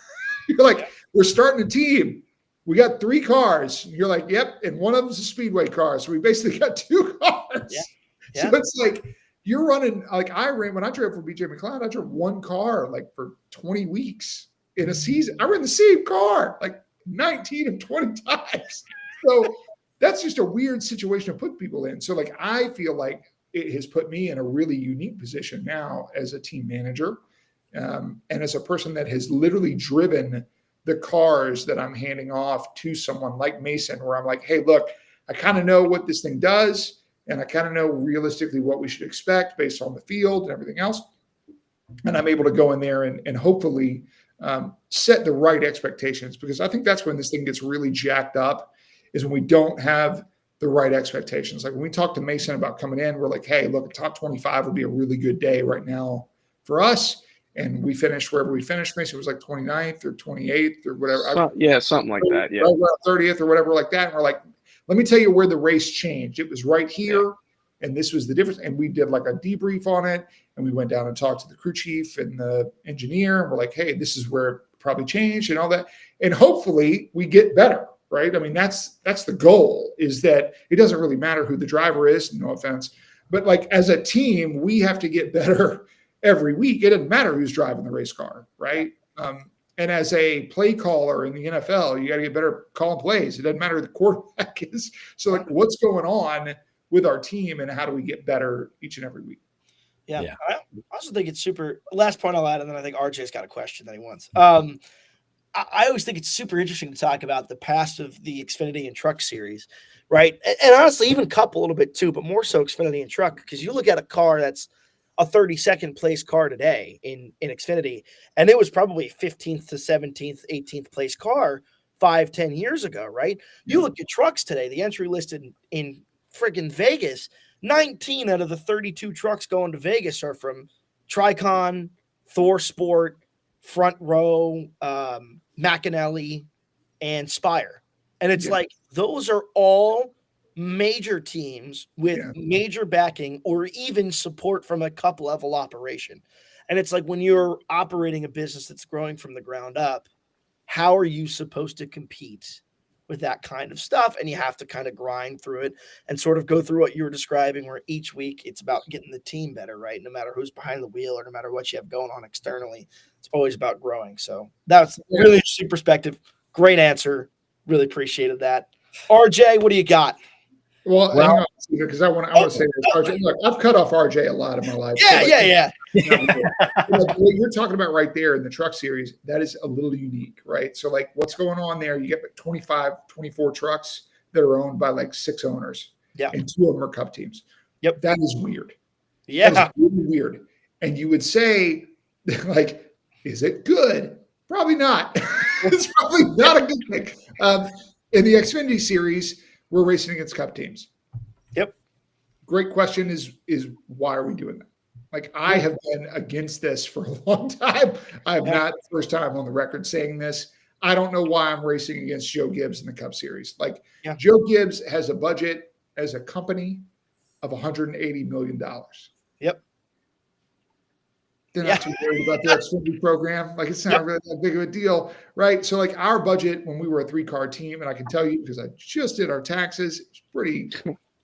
You're like, we're starting a team. We got 3 cars. You're like, yep, and one of them's a speedway car. So we basically got 2 cars. Yeah. So it's like you're running, like when I drove for BJ McLeod, I drove 1 car like for 20 weeks in a season. I ran the same car like 19 and 20 times. So that's just a weird situation to put people in. So like I feel like it has put me in a really unique position now as a team manager. And as a person that has literally driven the cars that I'm handing off to someone like Mason, where I'm like, hey, look, I kind of know what this thing does, and I kind of know realistically what we should expect based on the field and everything else. And I'm able to go in there and hopefully set the right expectations, because I think that's when this thing gets really jacked up, is when we don't have the right expectations. Like when we talk to Mason about coming in, we're like, hey, look, top 25 would be a really good day right now for us. And we finished wherever we finished. Mason was like 29th or 28th or whatever. Something like that. Yeah. Right around 30th or whatever like that. And we're like, let me tell you where the race changed. It was right here. Yeah. And this was the difference. And we did like a debrief on it. And we went down and talked to the crew chief and the engineer. And we're like, hey, this is where it probably changed and all that. And hopefully we get better, right? I mean, that's the goal, is that it doesn't really matter who the driver is, no offense. But like as a team, we have to get better every week. It doesn't matter who's driving the race car, right? And as a play caller in the NFL, you got to get better calling plays. It doesn't matter who the quarterback is. So like what's going on with our team and how do we get better each and every week? Yeah. I also think it's super. Last point I'll add, and then I think RJ's got a question that he wants. I always think it's super interesting to talk about the past of the Xfinity and Truck series, right? And honestly, even Cup a little bit too, but more so Xfinity and Truck, because you look at a car that's a 32nd place car today in Xfinity, and it was probably 15th to 17th, 18th place car 5-10 years ago, right? You look at trucks today, the entry list in friggin' Vegas, 19 out of the 32 trucks going to Vegas are from Tricon, Thor Sport, Front Row, McAnally, and Spire. And it's like, those are all major teams with major backing or even support from a Cup level operation. And it's like, when you're operating a business that's growing from the ground up, how are you supposed to compete with that kind of stuff? And you have to kind of grind through it and sort of go through what you were describing, where each week it's about getting the team better, right? No matter who's behind the wheel or no matter what you have going on externally, it's always about growing. So that's really interesting perspective. Great answer. Really appreciated that. RJ, what do you got? Well, because I want to say this, RJ. Look, I've cut off RJ a lot in my life. Yeah. What you're talking about right there in the truck series, that is a little unique, right? So like what's going on there, you get like 25, 24 trucks that are owned by like 6 owners. Yeah. And 2 of them are Cup teams. Yep. That is weird. Yeah. That is really weird. And you would say, like, is it good? Probably not. It's probably not a good thing. In the Xfinity series, we're racing against Cup teams. Yep. Great question is why are we doing that? Like, I have been against this for a long time. I have not, first time on the record saying this. I don't know why I'm racing against Joe Gibbs in the Cup series. Like, Joe Gibbs has a budget as a company of $180 million. Yep. They're not too worried about their Xfinity program. Like, it's not really that big of a deal, right? So, like, our budget when we were a 3-car team, and I can tell you because I just did our taxes, it's pretty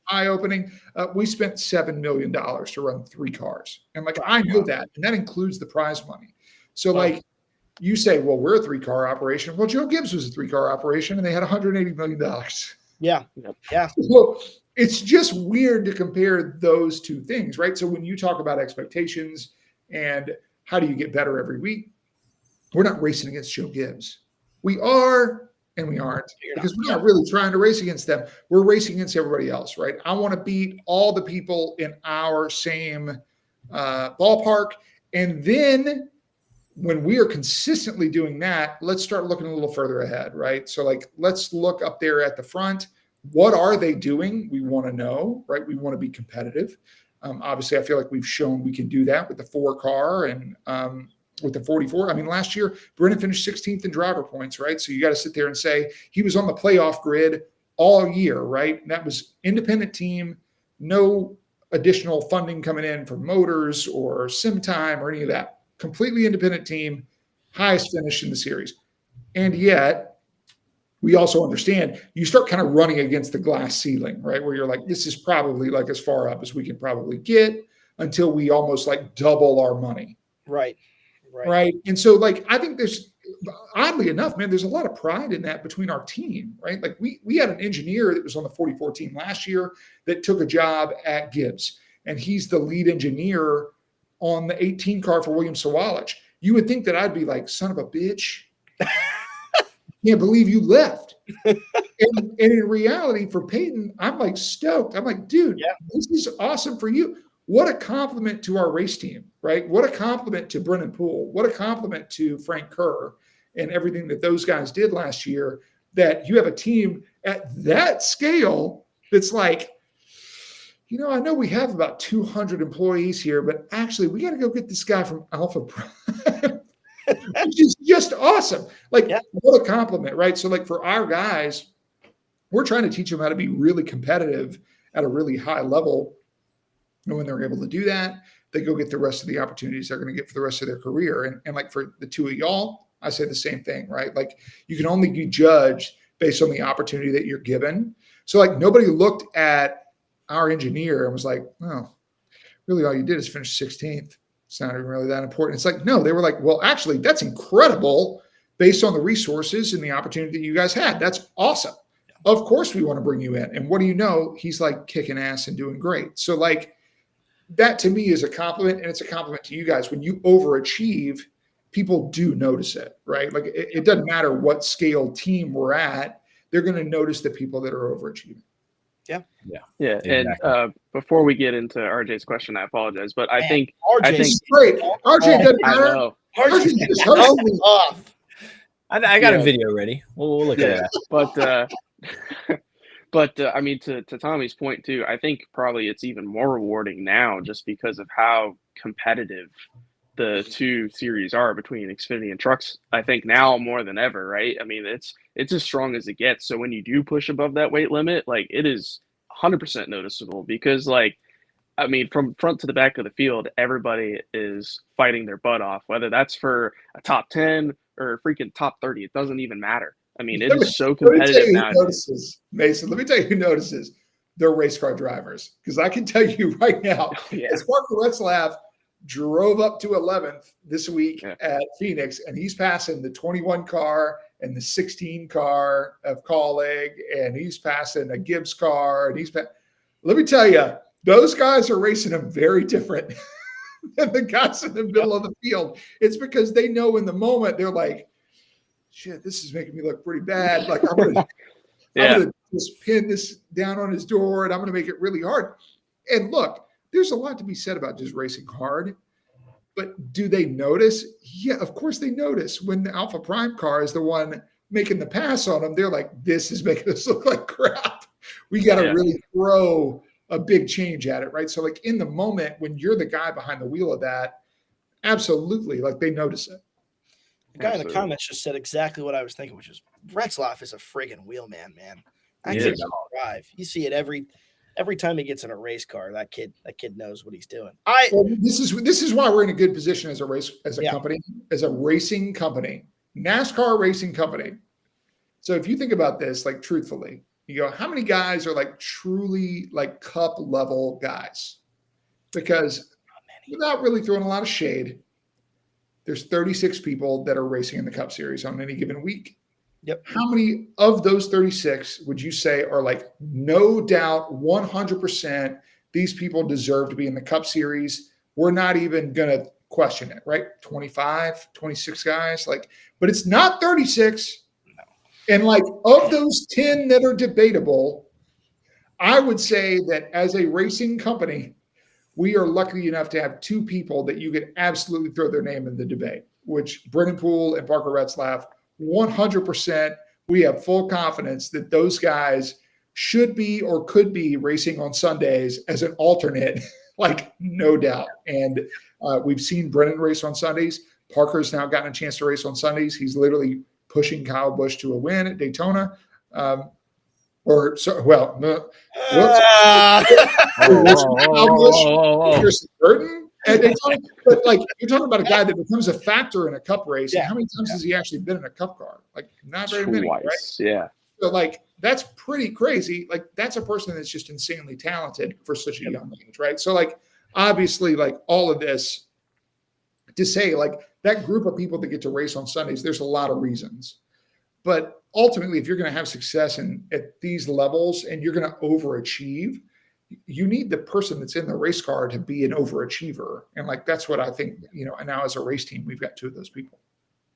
eye-opening. We spent $7 million to run 3 cars. And like, I know that, and that includes the prize money. So like, you say, well, we're a 3-car operation. Well, Joe Gibbs was a 3-car operation and they had $180 million. Yeah. Yeah. So it's just weird to compare those two things, right? So when you talk about expectations and how do you get better every week, we're not racing against Joe Gibbs. We are, and we aren't, because we're not really trying to race against them. We're racing against everybody else, right? I want to beat all the people in our same ballpark. And then when we are consistently doing that, let's start looking a little further ahead, right? So like, let's look up there at the front. What are they doing? We want to know, right? We want to be competitive. Obviously, I feel like we've shown we can do that with the 4-car and with the 44. I mean, last year, Brennan finished 16th in driver points, right? So you got to sit there and say he was on the playoff grid all year, right? And that was independent team, no additional funding coming in from motors or sim time or any of that. Completely independent team, highest finish in the series. And yet, we also understand you start kind of running against the glass ceiling, right? Where you're like, this is probably like as far up as we can probably get until we almost like double our money. Right. And so like, I think there's, oddly enough, man, there's a lot of pride in that between our team, right? Like we had an engineer that was on the 44 team last year that took a job at Gibbs, and he's the lead engineer on the 18 car for William Sawalich. You would think that I'd be like, son of a bitch. Can't believe you left. and in reality, for Peyton, I'm like stoked. I'm like, dude, this is awesome for you. What a compliment to our race team, right? What a compliment to Brennan Poole. What a compliment to Frank Kerr and everything that those guys did last year, that you have a team at that scale that's like, you know, I know we have about 200 employees here, but actually we got to go get this guy from Alpha Prime, which is just awesome. Like, what a compliment, right? So like for our guys, we're trying to teach them how to be really competitive at a really high level. And when they're able to do that, they go get the rest of the opportunities they're going to get for the rest of their career. And like for the two of y'all, I say the same thing, right? Like you can only be judged based on the opportunity that you're given. So like nobody looked at our engineer and was like, oh, really all you did is finish 16th. It's not even really that important. It's like, no, they were like, well, actually, that's incredible based on the resources and the opportunity that you guys had. That's awesome. Of course we want to bring you in. And what do you know? He's like kicking ass and doing great. So like that to me is a compliment, and it's a compliment to you guys. When you overachieve, people do notice it, right? Like it doesn't matter what scale team we're at. They're going to notice the people that are overachieving. Yeah. Exactly. And before we get into RJ's question, I apologize, but I think great. RJ doesn't matter. RJ just hosting off. I got a video ready. We'll look at that. But I mean, to Tommy's point too, I think probably it's even more rewarding now just because of how competitive the two series are between Xfinity and trucks. I think now more than ever, right? I mean, it's as strong as it gets. So when you do push above that weight limit, like it is 100% noticeable, because like, I mean, from front to the back of the field, everybody is fighting their butt off, whether that's for a top 10 or a freaking top 30. It doesn't even matter. I mean, it is so competitive now. Mason, let me tell you who notices. They're race car drivers. Because I can tell you right now, as Marco Retzlaff drove up to 11th this week at Phoenix, and he's passing the 21 car and the 16 car of Colleague, and he's passing a Gibbs car, and let me tell you, those guys are racing them very different than the guys in the middle of the field. It's because they know in the moment, they're like, shit, this is making me look pretty bad. Like I'm gonna just pin this down on his door, and I'm gonna make it really hard. And look, there's a lot to be said about just racing hard, but do they notice? Yeah, of course they notice. When the Alpha Prime car is the one making the pass on them, they're like, this is making us look like crap. We got to really throw a big change at it, right? So like in the moment when you're the guy behind the wheel of that, absolutely, like they notice it. The guy in the comments just said exactly what I was thinking, which is Retzlaff is a friggin' wheelman, man. I can drive. You see it every time he gets in a race car. That kid knows what he's doing. This is why we're in a good position as a company, as a racing company, NASCAR racing company. So if you think about this, like truthfully, You go, how many guys are like truly like cup level guys? Because without really throwing a lot of shade, there's 36 people that are racing in the Cup Series on any given week. Yep. How many of those 36 would you say are like, no doubt, 100%, these people deserve to be in the Cup Series? We're not even going to question it, right? 25, 26 guys. Like, but it's not 36. And like, of those 10 that are debatable, I would say that as a racing company, we are lucky enough to have two people that you could absolutely throw their name in the debate, which Brennan Poole and Parker Retzlaff, 100%. We have full confidence that those guys should be or could be racing on Sundays as an alternate, like no doubt. And we've seen Brennan race on Sundays. Parker's now gotten a chance to race on Sundays. He's literally pushing Kyle Busch to a win at Daytona. Burton at Daytona, but like you're talking about a guy that becomes a factor in a Cup race. And how many times has he actually been in a Cup car? Like not very many, right? Yeah. So like that's pretty crazy. Like that's a person that's just insanely talented for such a young age, right? So like obviously like all of this to say like that group of people that get to race on Sundays, there's a lot of reasons. But ultimately, if you're going to have success at these levels and you're going to overachieve, you need the person that's in the race car to be an overachiever. And like, that's what I think, and now as a race team, we've got two of those people.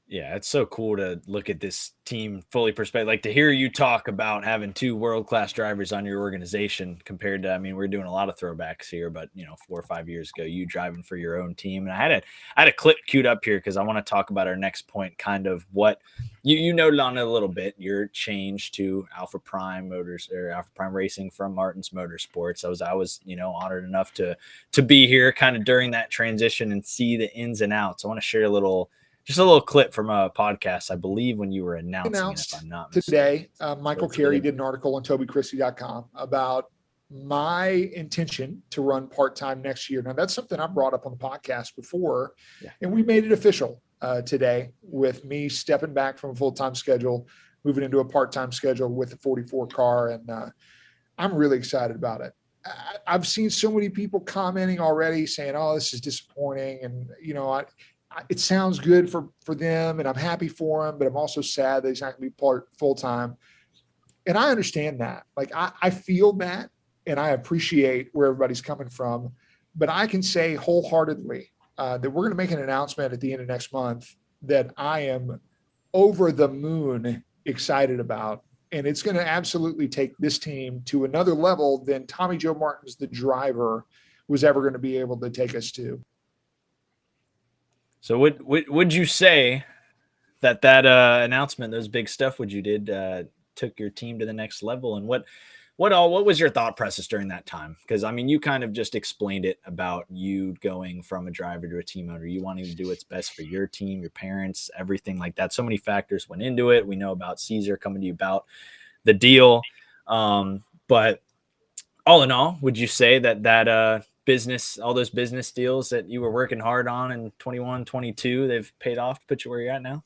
Yeah, it's so cool to look at this team fully perspective. Like to hear you talk about having two world-class drivers on your organization compared to, I mean, we're doing a lot of throwbacks here, but 4 or 5 years ago, you driving for your own team. And I had a clip queued up here because I want to talk about our next point, kind of what you noted on it a little bit, your change to Alpha Prime Motors or Alpha Prime Racing from Martin's Motorsports. I was honored enough to be here kind of during that transition and see the ins and outs. I want to share just a little clip from a podcast, I believe, when you were announcing it, if I'm not mistaken. Today, Michael Carey did an article on TobyChristie.com about my intention to run part-time next year. Now, that's something I brought up on the podcast before, and we made it official today with me stepping back from a full-time schedule, moving into a part-time schedule with a 44 car, and I'm really excited about it. I've seen so many people commenting already saying, oh, this is disappointing, and, it sounds good for them and I'm happy for him, but I'm also sad that he's not going to be full time. And I understand that. Like I feel that and I appreciate where everybody's coming from, but I can say wholeheartedly that we're going to make an announcement at the end of next month that I am over the moon excited about. And it's going to absolutely take this team to another level than Tommy Joe Martins, the driver, was ever going to be able to take us to. So would you say that announcement, those big stuff you did, took your team to the next level? And what was your thought process during that time? Because I mean, you kind of just explained it about you going from a driver to a team owner, you wanting to do what's best for your team, your parents, everything like that. So many factors went into it. We know about Caesar coming to you about the deal. But all in all, would you say that business, all those business deals that you were working hard on in 21, 22, they've paid off to put you where you're at now?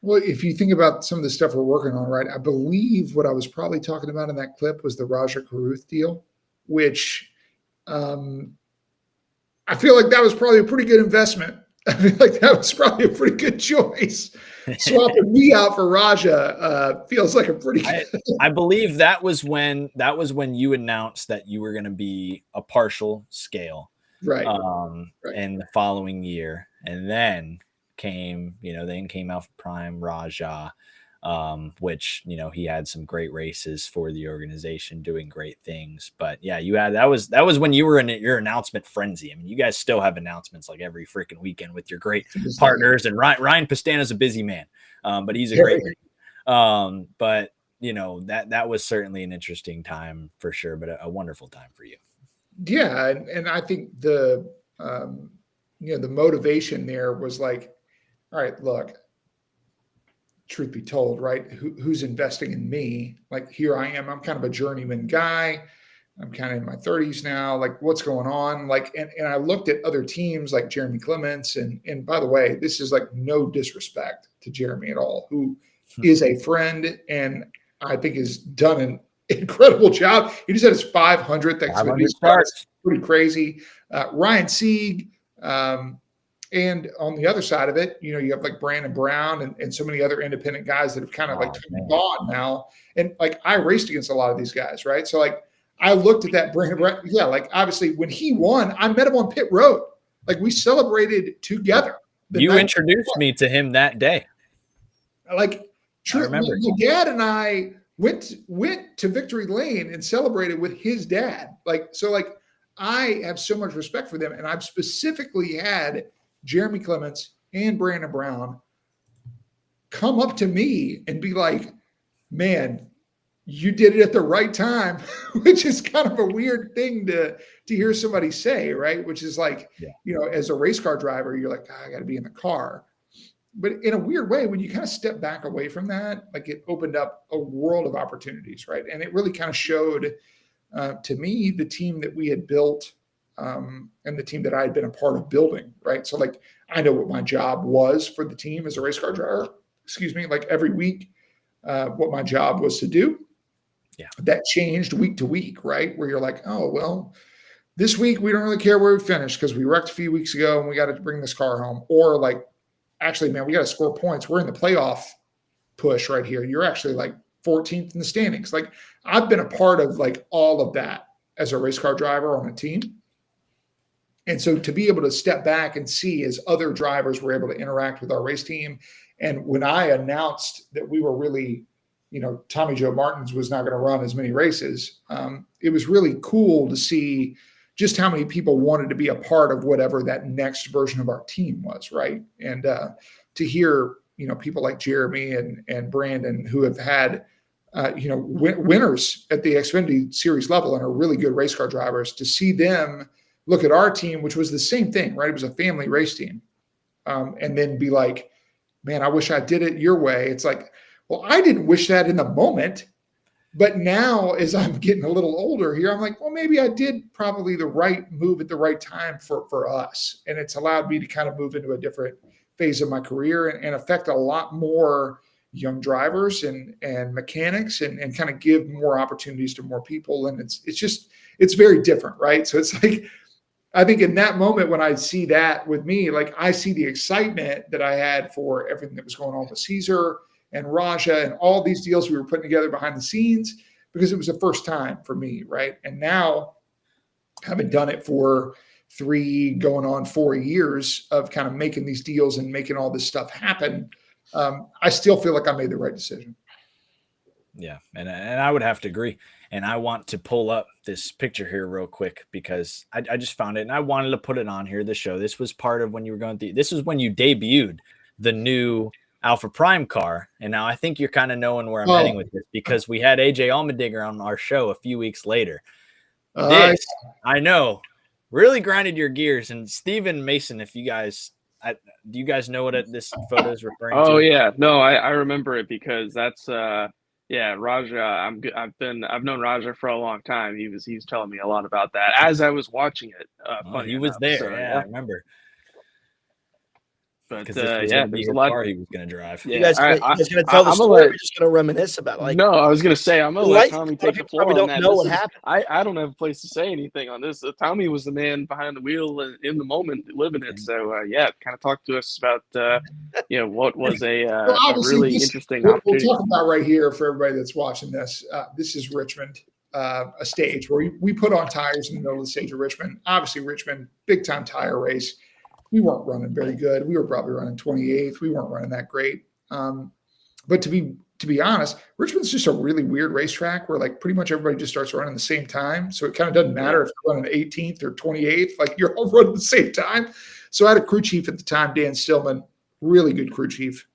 Well, if you think about some of the stuff we're working on, right, I believe what I was probably talking about in that clip was the Raja Caruth deal, which I feel like that was probably a pretty good investment. I feel like that was probably a pretty good choice. Swapping me out for Raja feels like a pretty good. I believe that was when you announced that you were going to be a partial scale, right? In the following year, and then came Alpha Prime Raja, which he had some great races for the organization, doing great things. But yeah, that was when you were in your announcement frenzy. I mean, you guys still have announcements like every freaking weekend with your great partners. And Ryan Pastana's a busy man, but he's a great man. But that was certainly an interesting time for sure, but a wonderful time for you. Yeah, and I think the motivation there was like, all right, look, truth be told, right? Who's investing in me? Like, here I am. I'm kind of a journeyman guy. I'm kind of in my 30s now. Like, what's going on? Like, and I looked at other teams like Jeremy Clements. And by the way, this is like no disrespect to Jeremy at all, who is a friend and I think has done an incredible job. He just had his 500th Xfinity start. Pretty crazy. Ryan Sieg. And on the other side of it, you have like Brandon Brown and so many other independent guys that have kind of gone now. And like I raced against a lot of these guys, right? So like I looked at that Brandon Brown. Yeah, like obviously when he won, I met him on pit road. Like we celebrated together. You introduced me to him that day. Like true. I remember. My dad and I went to Victory Lane and celebrated with his dad. Like so, like I have so much respect for them, and I've specifically had Jeremy Clements and Brandon Brown come up to me and be like, "Man, you did it at the right time," which is kind of a weird thing to hear somebody say, right? Which is like, as a race car driver, you're like, I got to be in the car. But in a weird way, when you kind of step back away from that, like it opened up a world of opportunities, right? And it really kind of showed to me the team that we had built and the team that I had been a part of building, right? So like I know what my job was for the team as a race car driver, like every week, what my job was to do. Yeah. That changed week to week, right? Where you're like, oh, well, this week we don't really care where we finished because we wrecked a few weeks ago and we got to bring this car home. Or like, actually, man, we got to score points. We're in the playoff push right here. You're actually like 14th in the standings. Like I've been a part of like all of that as a race car driver on a team. And so to be able to step back and see as other drivers were able to interact with our race team. And when I announced that we were really, Tommy Joe Martins was not going to run as many races, it was really cool to see just how many people wanted to be a part of whatever that next version of our team was, right? And to hear, people like Jeremy and Brandon who have had, winners at the Xfinity Series level and are really good race car drivers, to see them look at our team, which was the same thing, right? It was a family race team, and then be like, man, I wish I did it your way. It's like, well, I didn't wish that in the moment. But now, as I'm getting a little older here, I'm like, well, maybe I did probably the right move at the right time for us. And it's allowed me to kind of move into a different phase of my career and affect a lot more young drivers and mechanics and kind of give more opportunities to more people. And it's very different, right? So it's like, I think in that moment when I see that with me, like I see the excitement that I had for everything that was going on with Caesar and Raja and all these deals we were putting together behind the scenes, because it was the first time for me, right? And now, having done it for 3 going on 4 years of kind of making these deals and making all this stuff happen, I still feel like I made the right decision. Yeah, and I would have to agree. And I want to pull up this picture here real quick because I just found it and I wanted to put it on here, the show. This was part of when you were going through, this was when you debuted the new Alpha Prime car. And now I think you're kind of knowing where I'm heading with this, because we had AJ Allmendinger on our show a few weeks later. This, I know, really grinded your gears. And Stephen Mason, if you guys, do you guys know what this photo is referring to? Oh yeah, no, I remember it because that's Raja. I've known Raja for a long time. He was telling me a lot about that as I was watching it. He was there. So, yeah, I remember. But there's a lot he was going to drive. Yeah, you guys going to tell the story? Or just going to reminisce about it? Like, no, I was going to say I'm going to let Tommy take the floor on that. Know what happened. I don't have a place to say anything on this. Tommy was the man behind the wheel and in the moment, living it. So kind of talk to us about what was a really interesting opportunity. We'll talk about right here for everybody that's watching this. This is Richmond, a stage where we put on tires in the middle of the stage of Richmond. Obviously, Richmond, big time tire race. We weren't running very good. We were probably running 28th. We weren't running that great. But to be honest, Richmond's just a really weird racetrack where like pretty much everybody just starts running the same time. So it kind of doesn't matter if you're running 18th or 28th, like you're all running the same time. So I had a crew chief at the time, Dan Stillman, really good crew chief.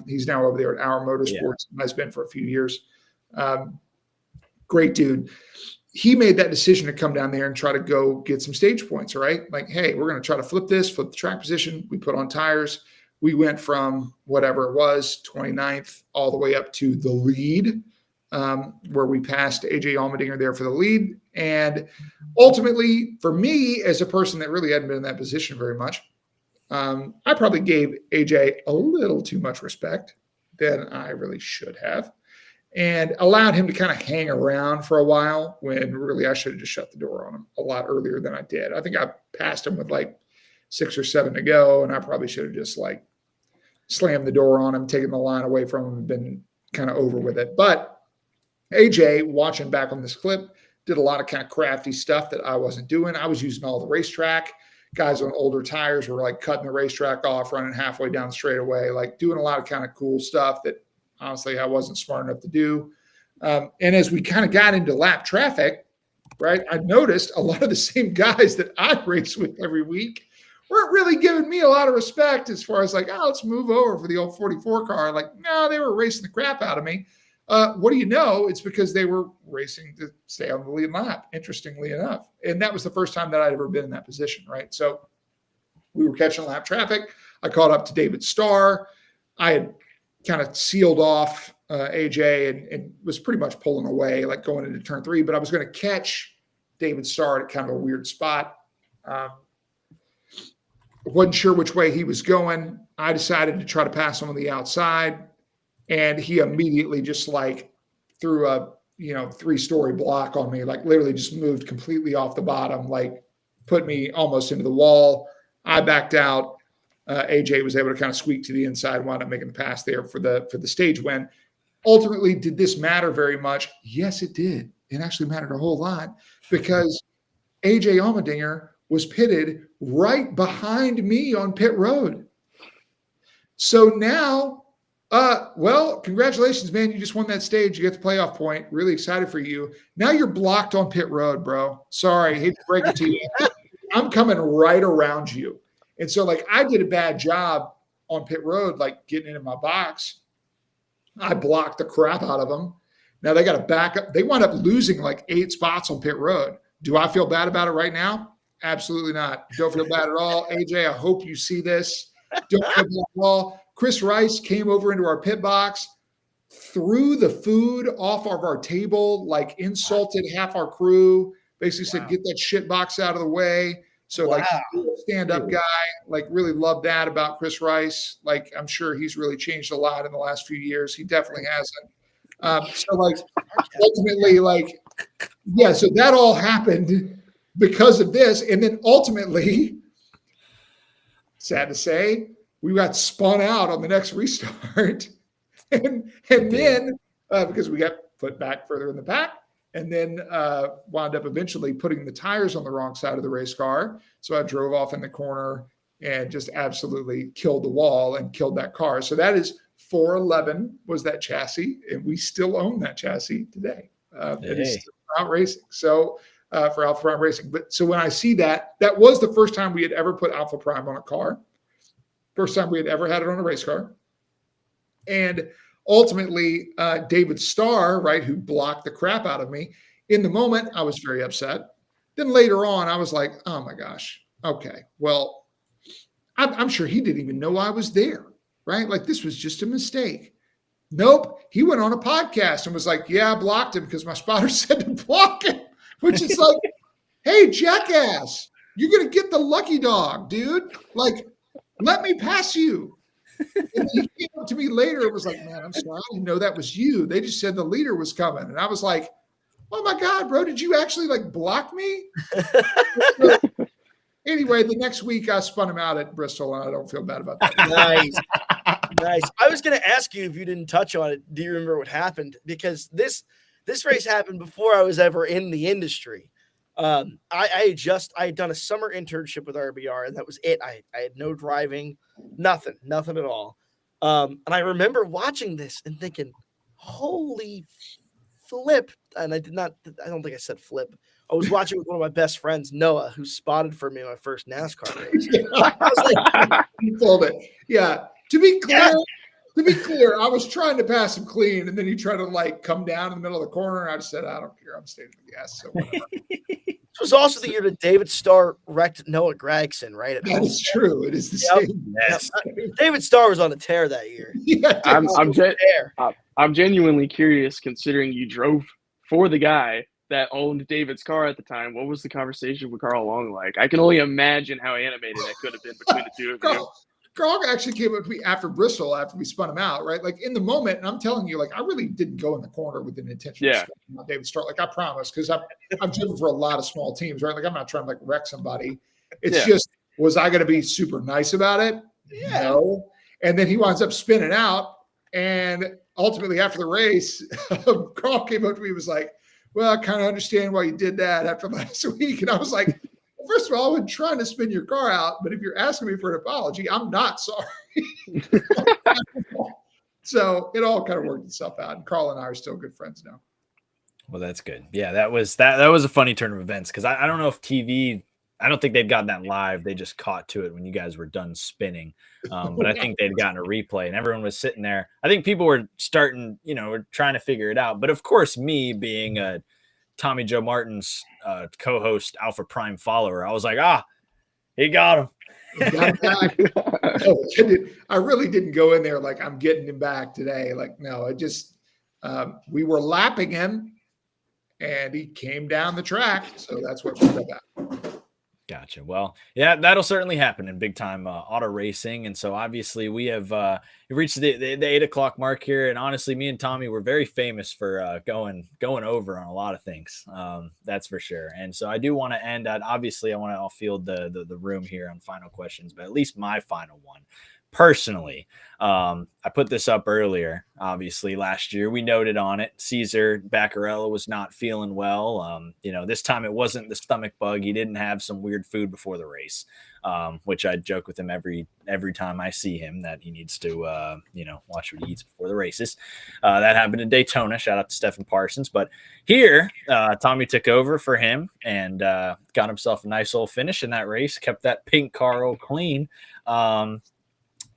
He's now over there at Our Motorsports and has been for a few years. Great dude. He made that decision to come down there and try to go get some stage points, right? Like, hey, we're going to try to flip the track position. We put on tires. We went from whatever it was, 29th, all the way up to the lead, where we passed AJ Allmendinger there for the lead. And ultimately, for me, as a person that really hadn't been in that position very much, I probably gave AJ a little too much respect than I really should have. and allowed him to kind of hang around for a while when really I should have just shut the door on him a lot earlier than I did. I think I passed him with like 6 or 7 to go, and I probably should have just like slammed the door on him, taken the line away from him, and been kind of over with it. But AJ, watching back on this clip, did a lot of kind of crafty stuff that I wasn't doing. I was using all the racetrack. Guys on older tires were like cutting the racetrack off, running halfway down the straightaway, like doing a lot of kind of cool stuff that honestly I wasn't smart enough to do. And as we kind of got into lap traffic, right, I noticed a lot of the same guys that I race with every week weren't really giving me a lot of respect as far as like, oh, let's move over for the old 44 car. Like, no, they were racing the crap out of me. What do you know? It's because they were racing to stay on the lead lap, interestingly enough. And that was the first time that I'd ever been in that position, right? So we were catching lap traffic. I caught up to David Starr. I had kind of sealed off AJ and was pretty much pulling away, like going into turn 3. But I was going to catch David Starr at kind of a weird spot. Wasn't sure which way he was going. I decided to try to pass him on the outside. And he immediately just like threw a, 3-story block on me, like literally just moved completely off the bottom, like put me almost into the wall. I backed out. AJ was able to kind of squeak to the inside, wound up making the pass there for the stage win. Ultimately, did this matter very much? Yes, it did. It actually mattered a whole lot because AJ Allmendinger was pitted right behind me on pit road. So now, well, congratulations, man. You just won that stage. You get the playoff point. Really excited for you. Now you're blocked on pit road, bro. Sorry. Hate to break it to you. I'm coming right around you. And so, like, I did a bad job on pit road, like getting into my box. I blocked the crap out of them. Now they got to back up. They wound up losing like 8 spots on pit road. Do I feel bad about it right now? Absolutely not. Don't feel bad at all. AJ, I hope you see this. Don't feel bad at all. Chris Rice came over into our pit box, threw the food off of our table, like insulted half our crew, basically said, get that shit box out of the way. So like stand-up guy, like really love that about Chris Rice. Like I'm sure he's really changed a lot in the last few years. He definitely hasn't. So like ultimately, like, yeah, so that all happened because of this. And then ultimately, sad to say, we got spun out on the next restart. and then because we got put back further in the pack, and then wound up eventually putting the tires on the wrong side of the race car. So I drove off in the corner and just absolutely killed the wall and killed that car. So that is 411 was that chassis, and we still own that chassis today. It is still out racing. So for Alpha Prime Racing. But so when I see that, that was the first time we had ever put Alpha Prime on a car. First time we had ever had it on a race car. And ultimately, David Starr, right, who blocked the crap out of me. In the moment, I was very upset. Then later on, I was like, oh my gosh, okay, well, I'm sure he didn't even know I was there, right? Like this was just a mistake. Nope. He went on a podcast and was like, yeah, I blocked him because my spotter said to block him, which is like, hey, jackass, you're going to get the lucky dog, dude. Like, let me pass you. And he came up to me later and was like, man, I'm sorry. I didn't know that was you. They just said the leader was coming. And I was like, oh my God, bro, did you actually like block me? So, anyway, the next week I spun him out at Bristol and I don't feel bad about that. Nice. Nice. I was going to ask you if you didn't touch on it. Do you remember what happened? Because this race happened before I was ever in the industry. I had done a summer internship with RBR, and that was it. I had no driving, nothing at all. And I remember watching this and thinking, holy flip. And I don't think I said flip. I was watching with one of my best friends, Noah, who spotted for me my first NASCAR race. I was like, you told it. Yeah. To be clear, I was trying to pass him clean, and then he tried to like come down in the middle of the corner. And I just said, I don't care. I'm staying in the gas. So whatever. This was also the year that David Starr wrecked Noah Gragson, right? That is true. It is the same. Yes. David Starr was on a tear that year. Yeah, I'm genuinely curious, considering you drove for the guy that owned David's car at the time. What was the conversation with Carl Long like? I can only imagine how animated that could have been between the two of you. Carl actually came up to me after Bristol, after we spun him out, right? Like in the moment, and I'm telling you, like I really didn't go in the corner with an intention of spinning out David Starr. Like I promise, because I've driven for a lot of small teams, right? Like I'm not trying to like wreck somebody. It's just, was I going to be super nice about it? Yeah. No. And then he winds up spinning out. And ultimately after the race, Carl came up to me and was like, well, I kind of understand why you did that after last week. And I was like, well, first of all, I wasn't trying to spin your car out, but if you're asking me for an apology, I'm not sorry. So it all kind of worked itself out. And Carl and I are still good friends now. Well, that's good. Yeah, that was a funny turn of events because I don't know if TV, I don't think they'd gotten that live. They just caught to it when you guys were done spinning. But I think they'd gotten a replay and everyone was sitting there. I think people were starting, were trying to figure it out. But of course, me being a Tommy Joe Martin's co-host, Alpha Prime follower, I was like, he got him. I really didn't go in there like I'm getting him back today. Like, no, I just, we were lapping him and he came down the track. So that's what we're about. Gotcha. Well, yeah, that'll certainly happen in big time auto racing. And so obviously we have reached the 8 o'clock mark here. And honestly, me and Tommy were very famous for going over on a lot of things. That's for sure. And so I do want to end at, obviously I want to field the room here on final questions, but at least my final one. Personally, I put this up earlier. Obviously, last year we noted on it. Cesar Baccarella was not feeling well. This time it wasn't the stomach bug. He didn't have some weird food before the race, which I joke with him every time I see him that he needs to, watch what he eats before the races. That happened in Daytona. Shout out to Stephen Parsons. But here, Tommy took over for him and got himself a nice little finish in that race. Kept that pink car all clean.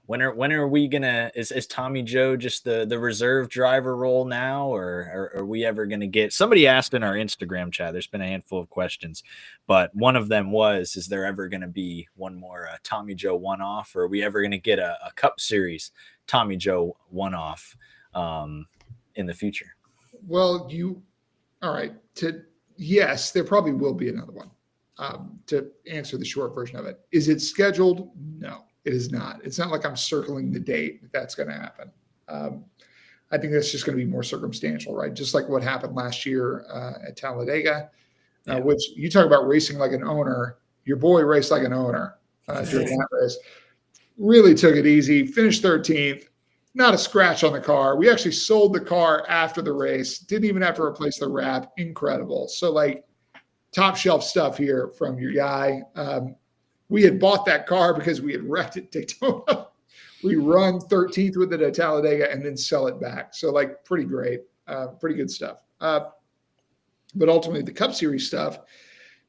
When are we gonna is Tommy Joe just the reserve driver role now, or are we ever gonna get? Somebody asked in our Instagram chat. There's been a handful of questions, but one of them was, is there ever gonna be one more Tommy Joe one-off, or are we ever gonna get a Cup Series Tommy Joe one-off in the future? Well, all right. Yes, there probably will be another one. To answer the short version of it, is it scheduled? No. It is not. It's not like I'm circling the date that's going to happen. I think that's just going to be more circumstantial, right? Just like what happened last year at Talladega, which you talk about racing like an owner. Your boy raced like an owner during that race. Really took it easy. Finished 13th. Not a scratch on the car. We actually sold the car after the race. Didn't even have to replace the wrap. Incredible. So like top shelf stuff here from your guy. We had bought that car because we had wrecked it Daytona. We run 13th with it at Talladega and then sell it back. So like pretty great, pretty good stuff. But ultimately the Cup Series stuff,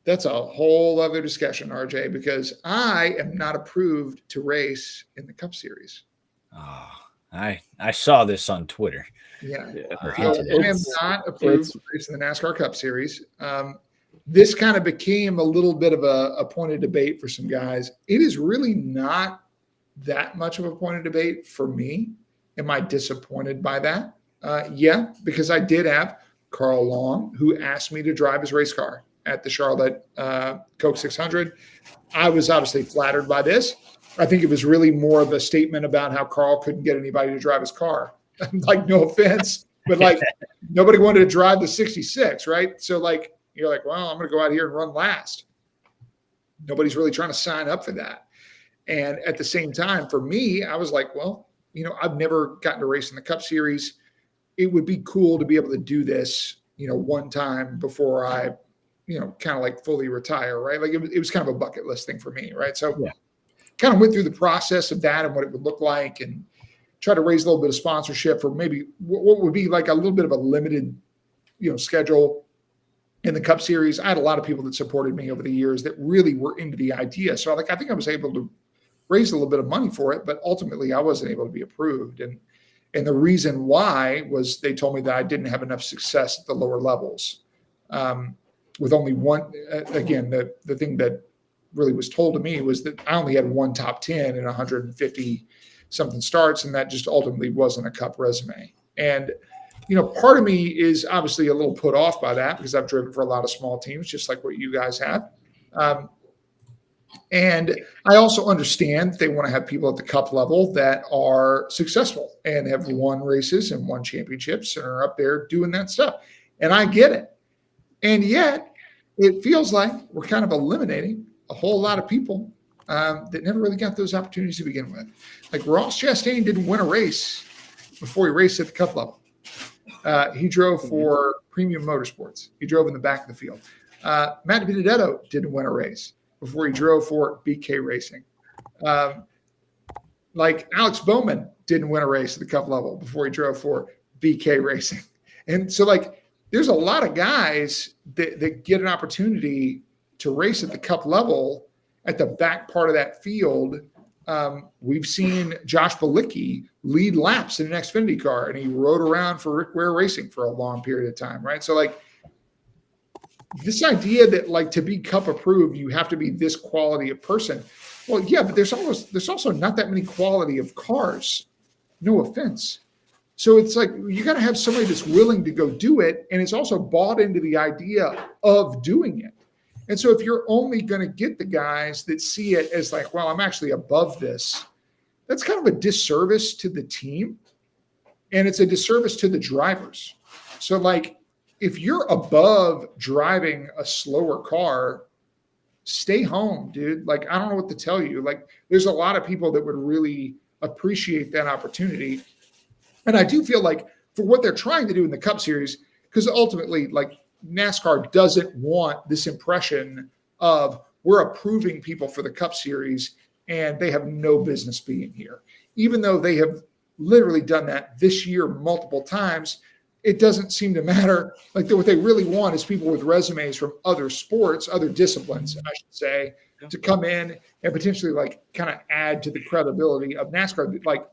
that's a whole other discussion, RJ, because I am not approved to race in the Cup Series. Oh, I saw this on Twitter. Yeah. I am not approved to race in the NASCAR Cup Series. This kind of became a little bit of a point of debate for some guys. It is really not that much of a point of debate for me. Am I disappointed by that? Yeah, because I did have Carl Long, who asked me to drive his race car at the Charlotte Coke 600. I was obviously flattered by this. I think it was really more of a statement about how Carl couldn't get anybody to drive his car. Like, no offense, but like nobody wanted to drive the 66, right? So like, you're like, well, I'm going to go out here and run last. Nobody's really trying to sign up for that. And at the same time, for me, I was like, well, I've never gotten to race in the Cup Series. It would be cool to be able to do this, one time before I, kind of like fully retire, right? Like it was kind of a bucket list thing for me, right? So kind of went through the process of that and what it would look like and try to raise a little bit of sponsorship for maybe what would be like a little bit of a limited, schedule in the Cup Series. I had a lot of people that supported me over the years that really were into the idea. So I think I was able to raise a little bit of money for it, but ultimately I wasn't able to be approved. And the reason why was they told me that I didn't have enough success at the lower levels. With only one, again, the thing that really was told to me was that I only had one top 10 and 150 something starts. And that just ultimately wasn't a Cup resume. And part of me is obviously a little put off by that because I've driven for a lot of small teams, just like what you guys have. And I also understand they want to have people at the cup level that are successful and have won races and won championships and are up there doing that stuff. And I get it. And yet it feels like we're kind of eliminating a whole lot of people that never really got those opportunities to begin with. Like Ross Chastain didn't win a race before he raced at the cup level. He drove for Premium Motorsports. He drove in the back of the field. Matt Benedetto didn't win a race before he drove for BK Racing. Like Alex Bowman didn't win a race at the cup level before he drove for BK Racing. And so like there's a lot of guys that get an opportunity to race at the cup level at the back part of that field. We've seen Josh Bilicki lead laps in an Xfinity car, and he rode around for Rick Ware Racing for a long period of time, right? So like this idea that like to be cup approved, you have to be this quality of person. Well, yeah, but there's also not that many quality of cars. No offense. So it's like you got to have somebody that's willing to go do it, and it's also bought into the idea of doing it. And so if you're only going to get the guys that see it as like, well, I'm actually above this, that's kind of a disservice to the team, and it's a disservice to the drivers. So like if you're above driving a slower car, stay home, dude. Like, I don't know what to tell you. Like there's a lot of people that would really appreciate that opportunity. And I do feel like for what they're trying to do in the Cup Series, because ultimately, like NASCAR doesn't want this impression of we're approving people for the Cup Series and they have no business being here. Even though they have literally done that this year multiple times, it doesn't seem to matter. Like what they really want is people with resumes from other sports, other disciplines, I should say, to come in and potentially like kind of add to the credibility of NASCAR. Like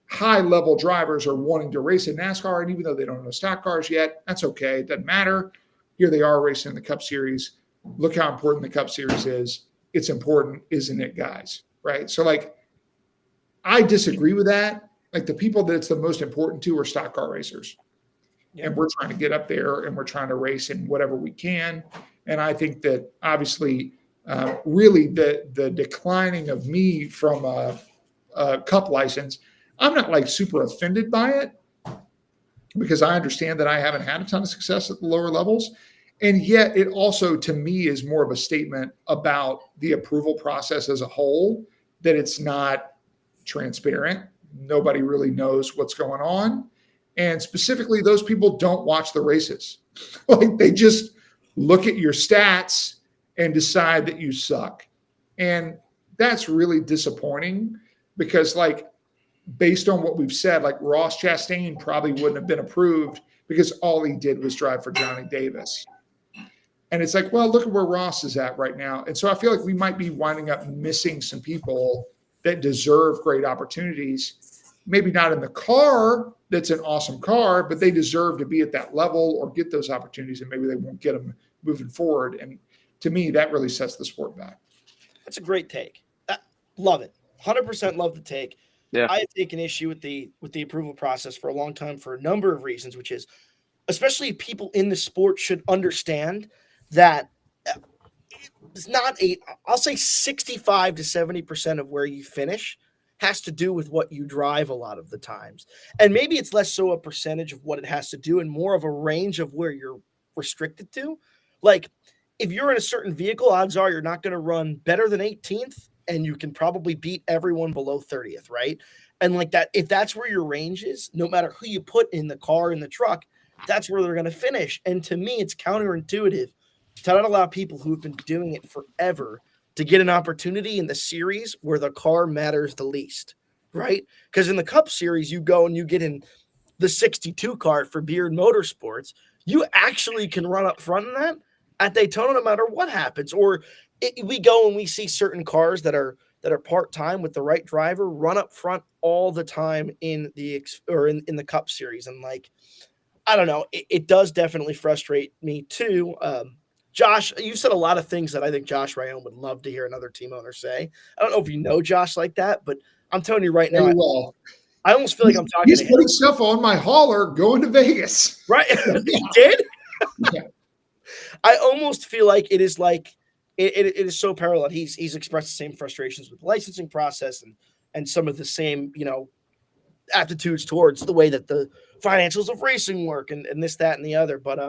high-level drivers are wanting to race in NASCAR, and even though they don't know stock cars yet, that's okay. It doesn't matter. Here they are racing in the Cup Series. Look how important the Cup Series is. It's important, isn't it, guys? Right? So, like, I disagree with that. Like, the people that it's the most important to are stock car racers. Yeah. And we're trying to get up there, and we're trying to race in whatever we can. And I think that, obviously, really the declining of me from a Cup license, I'm not like super offended by it because I understand that I haven't had a ton of success at the lower levels. And yet it also, to me, is more of a statement about the approval process as a whole, that it's not transparent. Nobody really knows what's going on. And specifically, those people don't watch the races. Like they just look at your stats and decide that you suck. And that's really disappointing because like, based on what we've said, like Ross Chastain probably wouldn't have been approved because all he did was drive for Johnny Davis. And it's like, well, look at where Ross is at right now. And so I feel like we might be winding up missing some people that deserve great opportunities. Maybe not in the car that's an awesome car, but they deserve to be at that level or get those opportunities, and maybe they won't get them moving forward. And to me, that really sets the sport back. That's a great take. Love it. 100% love the take. Yeah. I have taken issue with the approval process for a long time for a number of reasons, which is especially people in the sport should understand that it's not I'll say 65 to 70% of where you finish has to do with what you drive a lot of the times. And maybe it's less so a percentage of what it has to do and more of a range of where you're restricted to. Like if you're in a certain vehicle, odds are you're not going to run better than 18th. And you can probably beat everyone below 30th, right? And like that, if that's where your range is, no matter who you put in the car, in the truck, that's where they're going to finish. And to me, it's counterintuitive to not allow people who've been doing it forever to get an opportunity in the series where the car matters the least, right? Because in the Cup Series, you go and you get in the 62 car for Beard Motorsports. You actually can run up front in that at Daytona no matter what happens. Or we go and we see certain cars that are part-time with the right driver run up front all the time in the Cup Series. And like, I don't know, it does definitely frustrate me too. Josh, you said a lot of things that I think Josh Ryan would love to hear another team owner say. I don't know if you know Josh like that, but I'm telling you right now, I almost feel like I'm talking to him. He's putting stuff on my hauler going to Vegas. Right? He did? Yeah. I almost feel like it is like it is so parallel. He's expressed the same frustrations with the licensing process and some of the same, aptitudes towards the way that the financials of racing work and this, that, and the other. But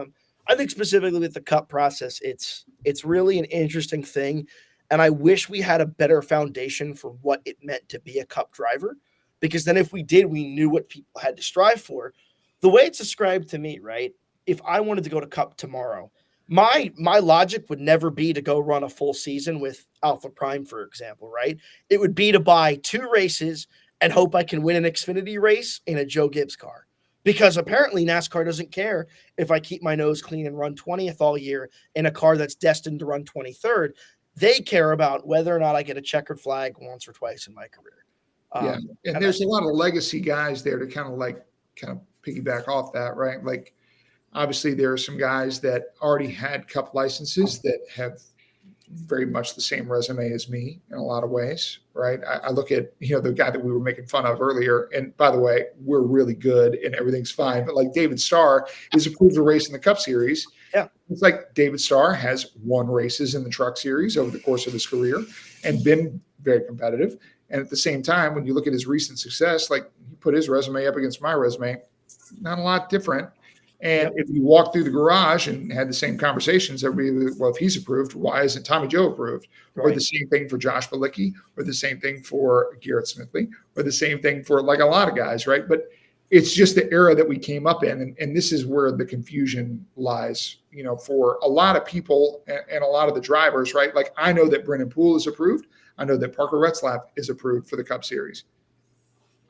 I think specifically with the cup process, it's really an interesting thing. And I wish we had a better foundation for what it meant to be a cup driver, because then if we did, we knew what people had to strive for. The way it's described to me, right? If I wanted to go to cup tomorrow, my logic would never be to go run a full season with Alpha Prime, for example, right? It would be to buy 2 races and hope I can win an Xfinity race in a Joe Gibbs car. Because apparently NASCAR doesn't care if I keep my nose clean and run 20th all year in a car that's destined to run 23rd. They care about whether or not I get a checkered flag once or twice in my career. And there's a lot of legacy guys there to kind of piggyback off that, right? Like, obviously there are some guys that already had cup licenses that have very much the same resume as me in a lot of ways, right? I look at, the guy that we were making fun of earlier, and by the way, we're really good and everything's fine, but like David Starr is approved to race in the Cup Series. Yeah. It's like David Starr has won races in the Truck Series over the course of his career and been very competitive. And at the same time, when you look at his recent success, like, he put his resume up against my resume, not a lot different. And if you walk through the garage and had the same conversations, everybody, well, if he's approved, why isn't Tommy Joe approved? Right. Or the same thing for Josh Bilicki, or the same thing for Garrett Smithley, or the same thing for like a lot of guys, right? But it's just the era that we came up in. And this is where the confusion lies, for a lot of people and a lot of the drivers, right? Like, I know that Brennan Poole is approved. I know that Parker Retzlaff is approved for the Cup Series.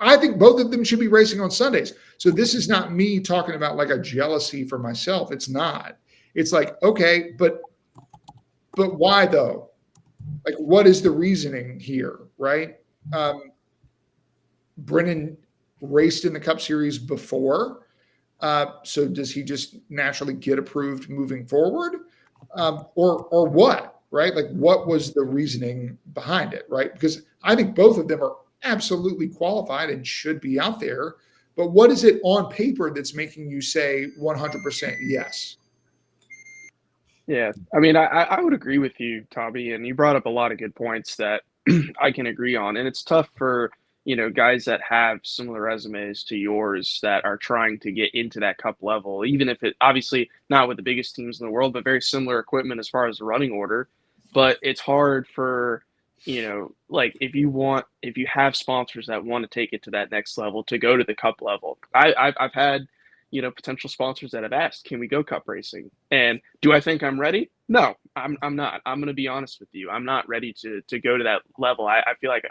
I think both of them should be racing on Sundays. So this is not me talking about like a jealousy for myself. It's not. It's like, okay, but why though? Like, what is the reasoning here, right? Brennan raced in the Cup Series before. So does he just naturally get approved moving forward? Or what, right? Like, what was the reasoning behind it, right? Because I think both of them are absolutely qualified and should be out there. But what is it on paper that's making you say 100% yes? Yeah, I mean, I would agree with you, Tommy, and you brought up a lot of good points that I can agree on. And it's tough for, guys that have similar resumes to yours that are trying to get into that cup level, even if it obviously not with the biggest teams in the world, but very similar equipment as far as the running order. But it's hard for, like, if you have sponsors that want to take it to that next level, to go to the cup level. I've had, potential sponsors that have asked, can we go cup racing? And do I think I'm ready? No, I'm not. I'm going to be honest with you. I'm not ready to go to that level. I feel like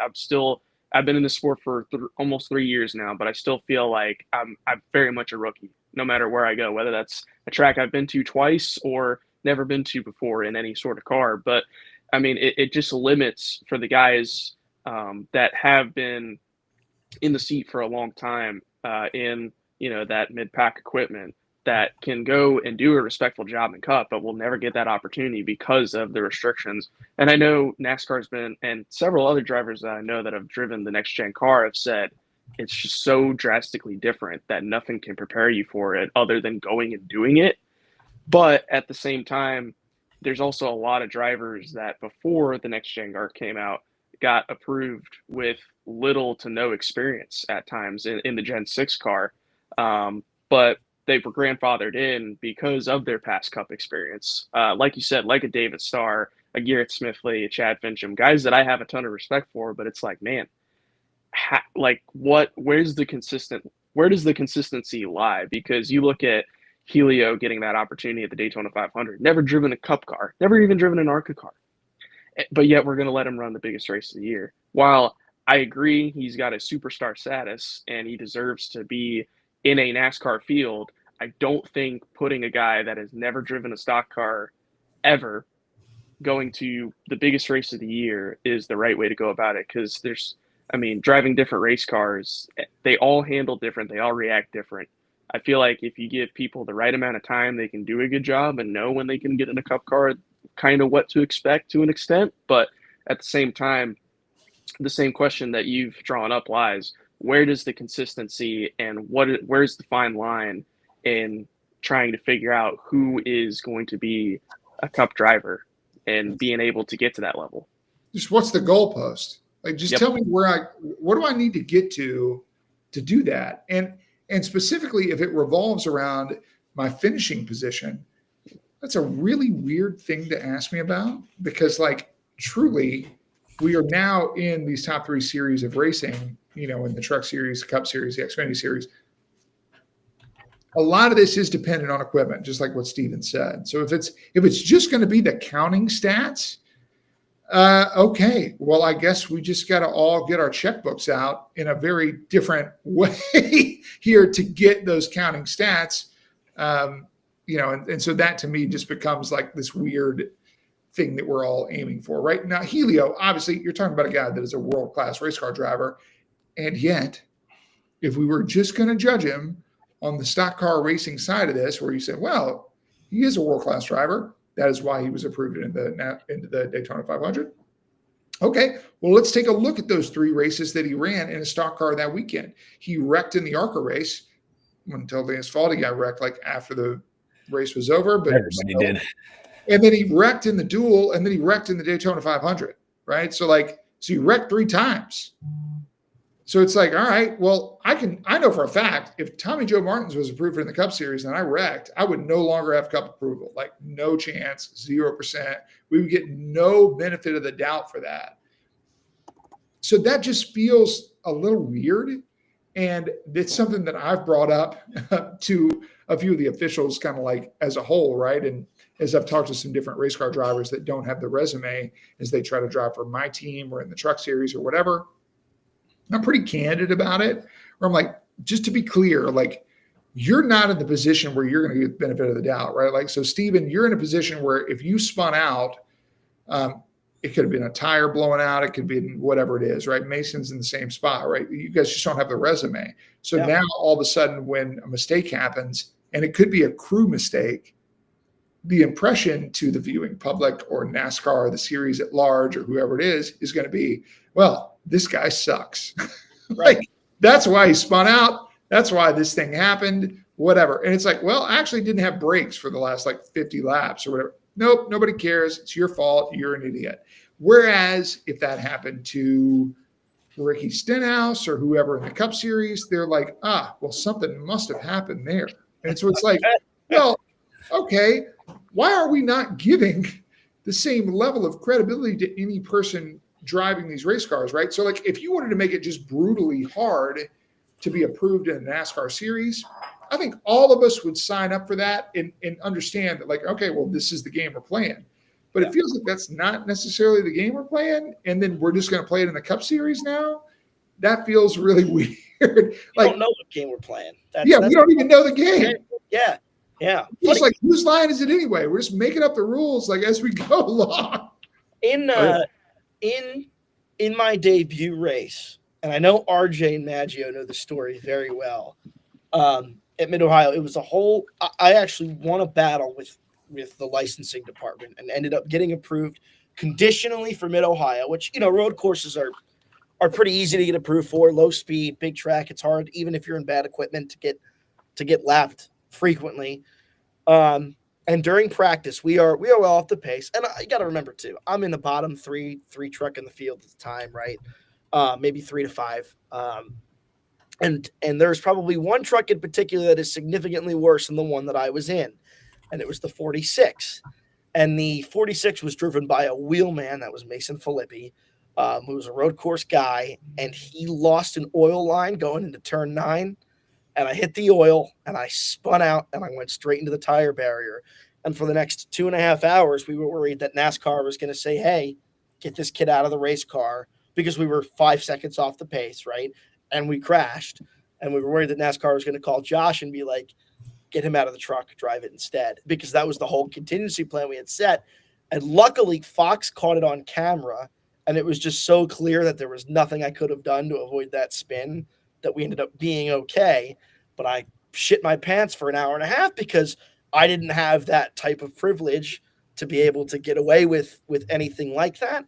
I've been in this sport for almost 3 years now, but I still feel like I'm very much a rookie, no matter where I go, whether that's a track I've been to twice or never been to before in any sort of car. But I mean, it just limits for the guys that have been in the seat for a long time in, that mid-pack equipment that can go and do a respectful job in Cup, but will never get that opportunity because of the restrictions. And I know NASCAR's been, and several other drivers that I know that have driven the next-gen car have said it's just so drastically different that nothing can prepare you for it other than going and doing it. But at the same time, there's also a lot of drivers that before the next gen car came out got approved with little to no experience at times in the Gen 6 car. But they were grandfathered in because of their past Cup experience. Like you said, like a David Starr, a Garrett Smithley, a Chad Fincham, guys that I have a ton of respect for, but it's like, man, where does the consistency lie? Because you look at Helio getting that opportunity at the Daytona 500, never driven a Cup car, never even driven an ARCA car. But yet we're going to let him run the biggest race of the year. While I agree he's got a superstar status and he deserves to be in a NASCAR field, I don't think putting a guy that has never driven a stock car ever going to the biggest race of the year is the right way to go about it. Because driving different race cars, they all handle different. They all react different. I feel like if you give people the right amount of time, they can do a good job and know when they can get in a Cup car, kind of what to expect to an extent. But at the same time, the same question that you've drawn up lies. Where does the consistency and where's the fine line in trying to figure out who is going to be a Cup driver? and being able to get to that level. Just what's the goalpost? Like, just tell me what do I need to get to do that? And specifically, if it revolves around my finishing position, that's a really weird thing to ask me about, because like truly we are now in these top 3 series of racing, in the Truck Series, the Cup Series, the Xfinity Series. A lot of this is dependent on equipment, just like what Steven said. So if it's just going to be the counting stats, okay, well, I guess we just got to all get our checkbooks out in a very different way here to get those counting stats. And so that to me just becomes like this weird thing that we're all aiming for right now. Helio, obviously, you're talking about a guy that is a world-class race car driver. And yet, if we were just going to judge him on the stock car racing side of this, where you say, well, he is a world-class driver, that is why he was approved into the Daytona 500. Okay, well, let's take a look at those 3 races that he ran in a stock car that weekend. He wrecked in the ARCA race until Lance Faulty got wrecked like after the race was over. But everybody did. And then he wrecked in the duel, and then he wrecked in the Daytona 500, right? So he wrecked 3 times. So it's like, all right, well, I know for a fact if Tommy Joe Martins was approved in the Cup Series and I wrecked, I would no longer have Cup approval. Like, no chance, 0%. We would get no benefit of the doubt for that. So that just feels a little weird. And it's something that I've brought up to a few of the officials kind of like as a whole, right? And as I've talked to some different race car drivers that don't have the resume as they try to drive for my team or in the Truck Series or whatever, I'm pretty candid about it. Where I'm like, just to be clear, like, you're not in the position where you're going to get the benefit of the doubt, right? Like, so Steven, you're in a position where if you spun out, it could have been a tire blowing out. It could be whatever it is, right? Mason's in the same spot, right? You guys just don't have the resume. So now all of a sudden when a mistake happens, and it could be a crew mistake, the impression to the viewing public or NASCAR or the series at large or whoever it is going to be, well, this guy sucks. Right. Like, that's why he spun out. That's why this thing happened, whatever. And it's like, well, I actually didn't have brakes for the last 50 laps or whatever. Nope, nobody cares. It's your fault. You're an idiot. Whereas if that happened to Ricky Stenhouse or whoever in the Cup Series, they're like, well, something must have happened there. And so it's like, well, okay, why are we not giving the same level of credibility to any person driving these race cars, right? So if you wanted to make it just brutally hard to be approved in a NASCAR series, I think all of us would sign up for that and understand that okay, well, this is the game we're playing. But it feels like that's not necessarily the game we're playing. And then we're just going to play it in the Cup Series now. That feels really weird. We don't know what game we're playing. We don't even know the game. Yeah. It's like, whose line is it anyway? We're just making up the rules as we go along. In my debut race, and I know RJ and Maggio know the story very well, at Mid-Ohio, it was I actually won a battle with the licensing department and ended up getting approved conditionally for Mid-Ohio, which, road courses are pretty easy to get approved for, low speed, big track. It's hard, even if you're in bad equipment, to get lapped frequently. And during practice, we are well off the pace. And you got to remember too, I'm in the bottom three truck in the field at the time, right? Maybe 3 to 5. And there's probably one truck in particular that is significantly worse than the one that I was in, and it was the 46. And the 46 was driven by a wheelman, that was Mason Filippi, who was a road course guy, and he lost an oil line going into turn 9. And I hit the oil, and I spun out, and I went straight into the tire barrier. And for the next 2.5 hours, we were worried that NASCAR was going to say, hey, get this kid out of the race car, because we were 5 seconds off the pace, right? And we crashed. And we were worried that NASCAR was going to call Josh and be like, get him out of the truck, drive it instead, because that was the whole contingency plan we had set. And luckily, Fox caught it on camera, and it was just so clear that there was nothing I could have done to avoid that spin that we ended up being okay. But I shit my pants for an hour and a half because I didn't have that type of privilege to be able to get away with anything like that.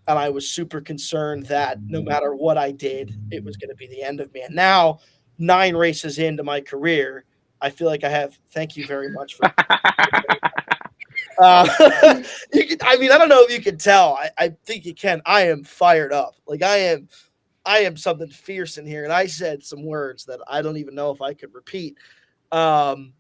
And I was super concerned that no matter what I did, it was going to be the end of me. And now, 9 races into my career, I feel like I have, thank you very much for I mean, I don't know if you can tell. I think you can. I am fired up. Like I am something fierce in here, and I said some words that I don't even know if I could repeat. And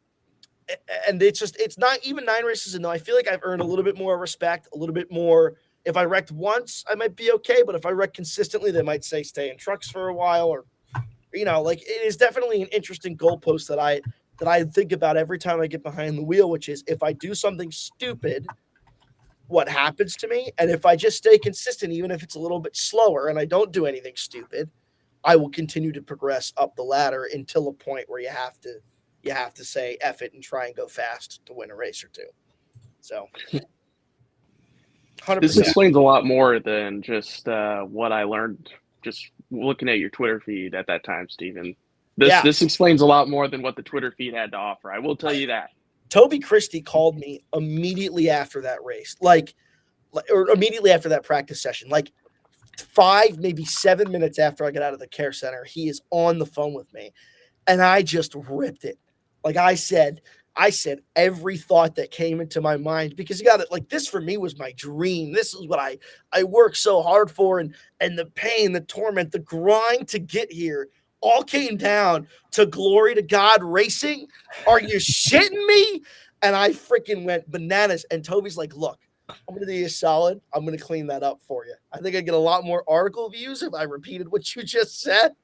it's not even 9 races in, though. I feel like I've earned a little bit more respect, a little bit more. If I wrecked once, I might be okay, but if I wreck consistently, they might say stay in trucks for a while, or like it is definitely an interesting goalpost that I think about every time I get behind the wheel, which is if I do something stupid, what happens to me? And if I just stay consistent, even if it's a little bit slower and I don't do anything stupid, I will continue to progress up the ladder until a point where you have to say F it and try and go fast to win a race or two. So 100%. This explains a lot more than just what I learned just looking at your Twitter feed at that time, Steven. This explains a lot more than what the Twitter feed had to offer. I will tell you that. Toby Christie called me immediately after that race, or immediately after that practice session, like 5, maybe 7 minutes after I got out of the care center. He is on the phone with me, and I just ripped it. Like I said every thought that came into my mind, because you got it. Like this for me was my dream. This is what I worked so hard for, and the pain, the torment, the grind to get here all came down to Glory to God Racing. Are you shitting me? And I freaking went bananas. And Toby's like, look, I'm going to do you a solid. I'm going to clean that up for you. I think I get a lot more article views if I repeated what you just said,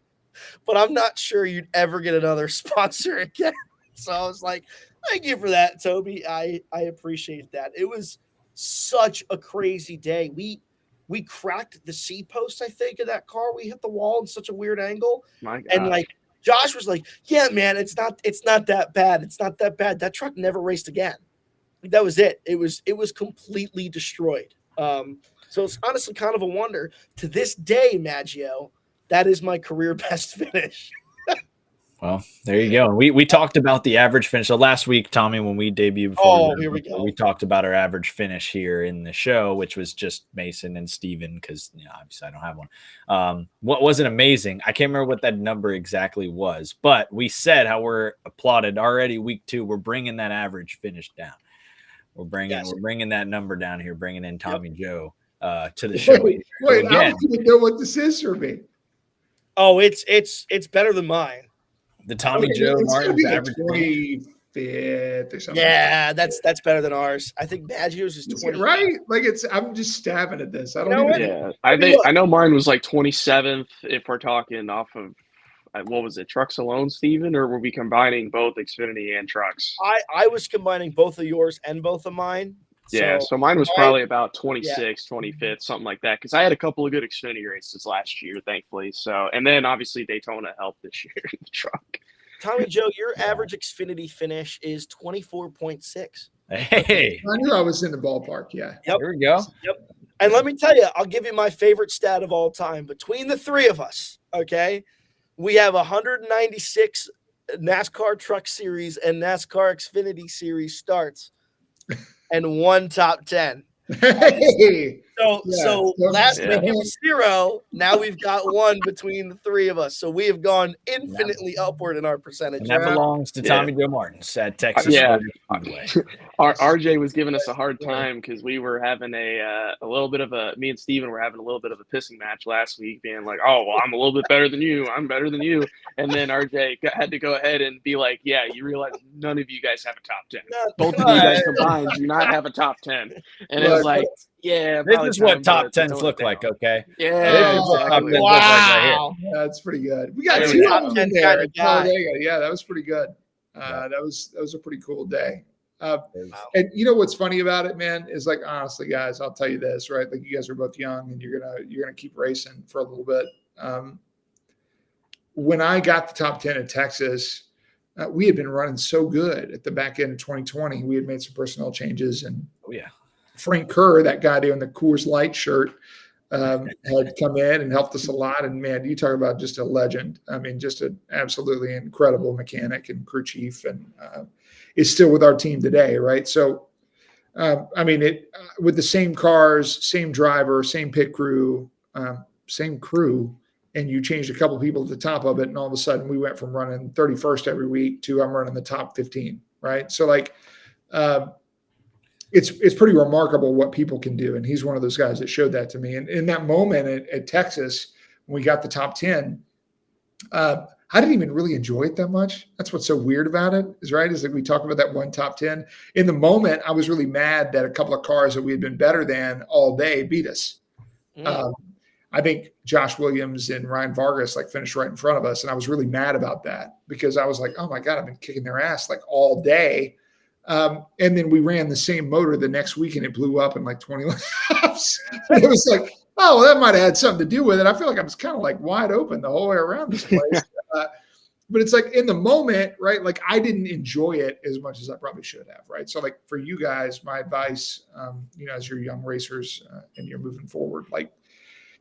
but I'm not sure you'd ever get another sponsor again. So I was like, thank you for that, Toby. I appreciate that. It was such a crazy day. We cracked the C post, I think, of that car. We hit the wall in such a weird angle. My God. And like Josh was like, yeah, man, it's not that bad. It's not that bad. That truck never raced again. That was it. It was completely destroyed. So it's honestly kind of a wonder. To this day, Maggio, that is my career best finish. Well, there you go. We talked about the average finish. So last week, Tommy, when we debuted here we go. We talked about our average finish here in the show, which was just Mason and Steven, because obviously I don't have one. What wasn't amazing, I can't remember what that number exactly was, but we said how we're applauded already week 2. We're bringing that average finish down. We're bringing that number down here, bringing in Tommy Joe to the show. Wait, I don't even know what this is for me. Oh, it's better than mine. The Tommy Joe Martin's average 25th or something. Yeah, that's better than ours. I think Maggio's is 20. Right? Like I'm just stabbing at this. I don't know even. Yeah, I know mine was like 27th. If we're talking off of what was it, trucks alone, Steven, or were we combining both Xfinity and trucks? I was combining both of yours and both of mine. Yeah, so mine was probably about 26th, 25th, something like that, because I had a couple of good Xfinity races last year, thankfully. So, and then obviously Daytona helped this year in the truck. Tommy Joe, your average Xfinity finish is 24.6. Hey, I knew I was in the ballpark. Yeah. Yep. There we go. Yep. And let me tell you, I'll give you my favorite stat of all time. Between the three of us, okay, we have 196 NASCAR Truck Series and NASCAR Xfinity Series starts. And 1 top 10. Hey. So last week it was 0. Now we've got 1 between the three of us. So we have gone infinitely upward in our percentage. And that belongs to Tommy Joe Martins at Texas. RJ was giving us a hard time because we were having a little bit of me and Steven were having a little bit of a pissing match last week, being like, oh, well, I'm a little bit better than you. I'm better than you. And then RJ had to go ahead and be like, yeah, you realize none of you guys have a top 10. Both of you guys combined do not have a top 10. And it was like, yeah, this is what top 10s look like, okay? Yeah, exactly. Wow. That's pretty good. We got 2 top 10 there. Yeah, that was pretty good. That was a pretty cool day. And you know what's funny about it, man, is like, honestly, guys, I'll tell you this, right? Like, you guys are both young and you're gonna keep racing for a little bit. When I got the top 10 at Texas, we had been running so good at the back end of 2020. We had made some personnel changes, and Frank Kerr, that guy doing the Coors Light shirt, had come in and helped us a lot. And man, you talk about just a legend. I mean, just an absolutely incredible mechanic and crew chief, and is still with our team today, right? So, I mean, with the same cars, same driver, same pit crew, same crew, and you changed a couple people at the top of it, and all of a sudden we went from running 31st every week to I'm running the top 15, right? So, like, it's pretty remarkable what people can do. And he's one of those guys that showed that to me. And in that moment at Texas, when we got the top 10, I didn't even really enjoy it that much. That's what's so weird about it is that we talk about that one top 10. In the moment, I was really mad that a couple of cars that we had been better than all day beat us. I think Josh Williams and Ryan Vargas finished right in front of us. And I was really mad about that because I was like, oh my God, I've been kicking their ass all day. And then we ran the same motor the next week and it blew up in 20 laps. And it was like, oh, well, that might have had something to do with it. I feel like I was kind of wide open the whole way around this place. But it's in the moment, right? I didn't enjoy it as much as I probably should have, right? So for you guys, my advice, as you're young racers and you're moving forward,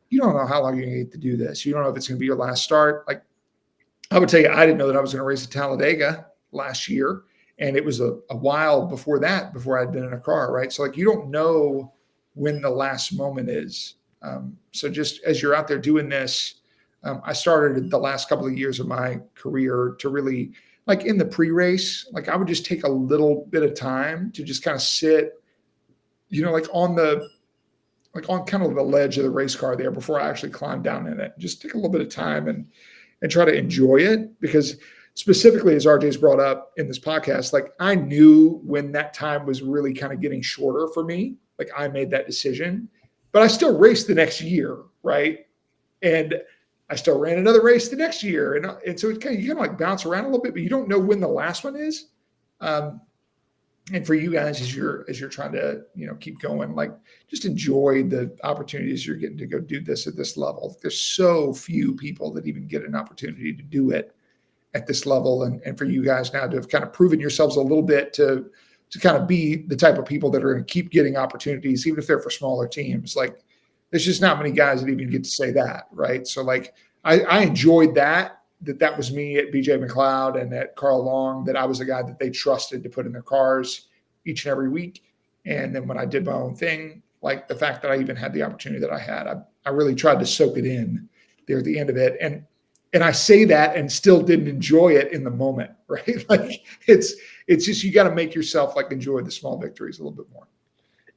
you don't know how long you're going to get to do this. You don't know if it's going to be your last start. I would tell you, I didn't know that I was going to race at Talladega last year. And it was a while before that, before I'd been in a car, right? So you don't know when the last moment is. So just as you're out there doing this, I started the last couple of years of my career to really, in the pre-race, I would just take a little bit of time to just kind of sit, on kind of the ledge of the race car there before I actually climbed down in it. Just take a little bit of time and try to enjoy it, because specifically, as RJ's brought up in this podcast, I knew when that time was really kind of getting shorter for me. I made that decision, but I still raced the next year, right? And I still ran another race the next year. And so you kind of bounce around a little bit, but you don't know when the last one is. And for you guys, as you're trying to, keep going, just enjoy the opportunities you're getting to go do this at this level. There's so few people that even get an opportunity to do it at this level. And for you guys now to have kind of proven yourselves a little bit to kind of be the type of people that are going to keep getting opportunities, even if they're for smaller teams. There's just not many guys that even get to say that, right? So I enjoyed that was me at BJ McLeod and at Carl Long, that I was a guy that they trusted to put in their cars each and every week. And then when I did my own thing, the fact that I even had the opportunity that I had, I really tried to soak it in there at the end of it. And I say that and still didn't enjoy it in the moment, right? It's just, you got to make yourself enjoy the small victories a little bit more.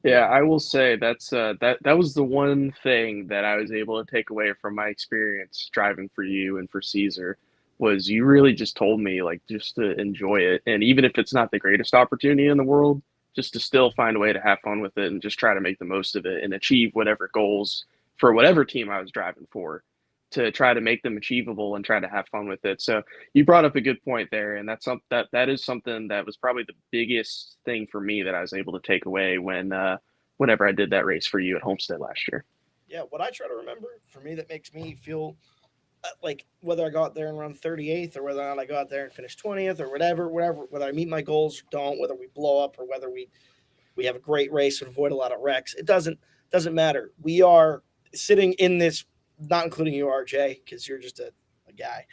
Yeah, I will say that's that was the one thing that I was able to take away from my experience driving for you and for Caesar, was you really just told me just to enjoy it, and even if it's not the greatest opportunity in the world, just to still find a way to have fun with it and just try to make the most of it and achieve whatever goals for whatever team I was driving for, to try to make them achievable and try to have fun with it. So you brought up a good point there, and that is something that was probably the biggest thing for me that I was able to take away whenever I did that race for you at Homestead last year. Yeah, what I try to remember for me that makes me feel whether I go out there and run 38th or whether or not I go out there and finish 20th or whatever, whether I meet my goals or don't, whether we blow up or whether we have a great race and avoid a lot of wrecks, it doesn't matter. We are sitting in this, not including you, RJ, because you're just a guy.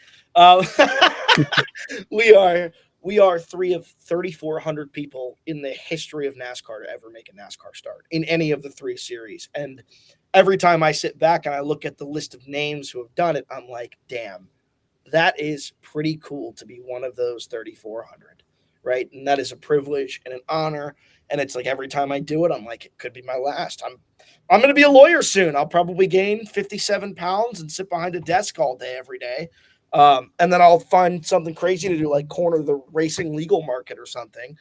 We are 3 of 3,400 people in the history of NASCAR to ever make a NASCAR start in any of the 3 series. And every time I sit back and I look at the list of names who have done it, I'm like, damn, that is pretty cool to be one of those 3,400, right? And that is a privilege and an honor. And it's every time I do it, I'm like, it could be my last. I'm going to be a lawyer soon. I'll probably gain 57 pounds and sit behind a desk all day, every day. And then I'll find something crazy to do, corner the racing legal market or something.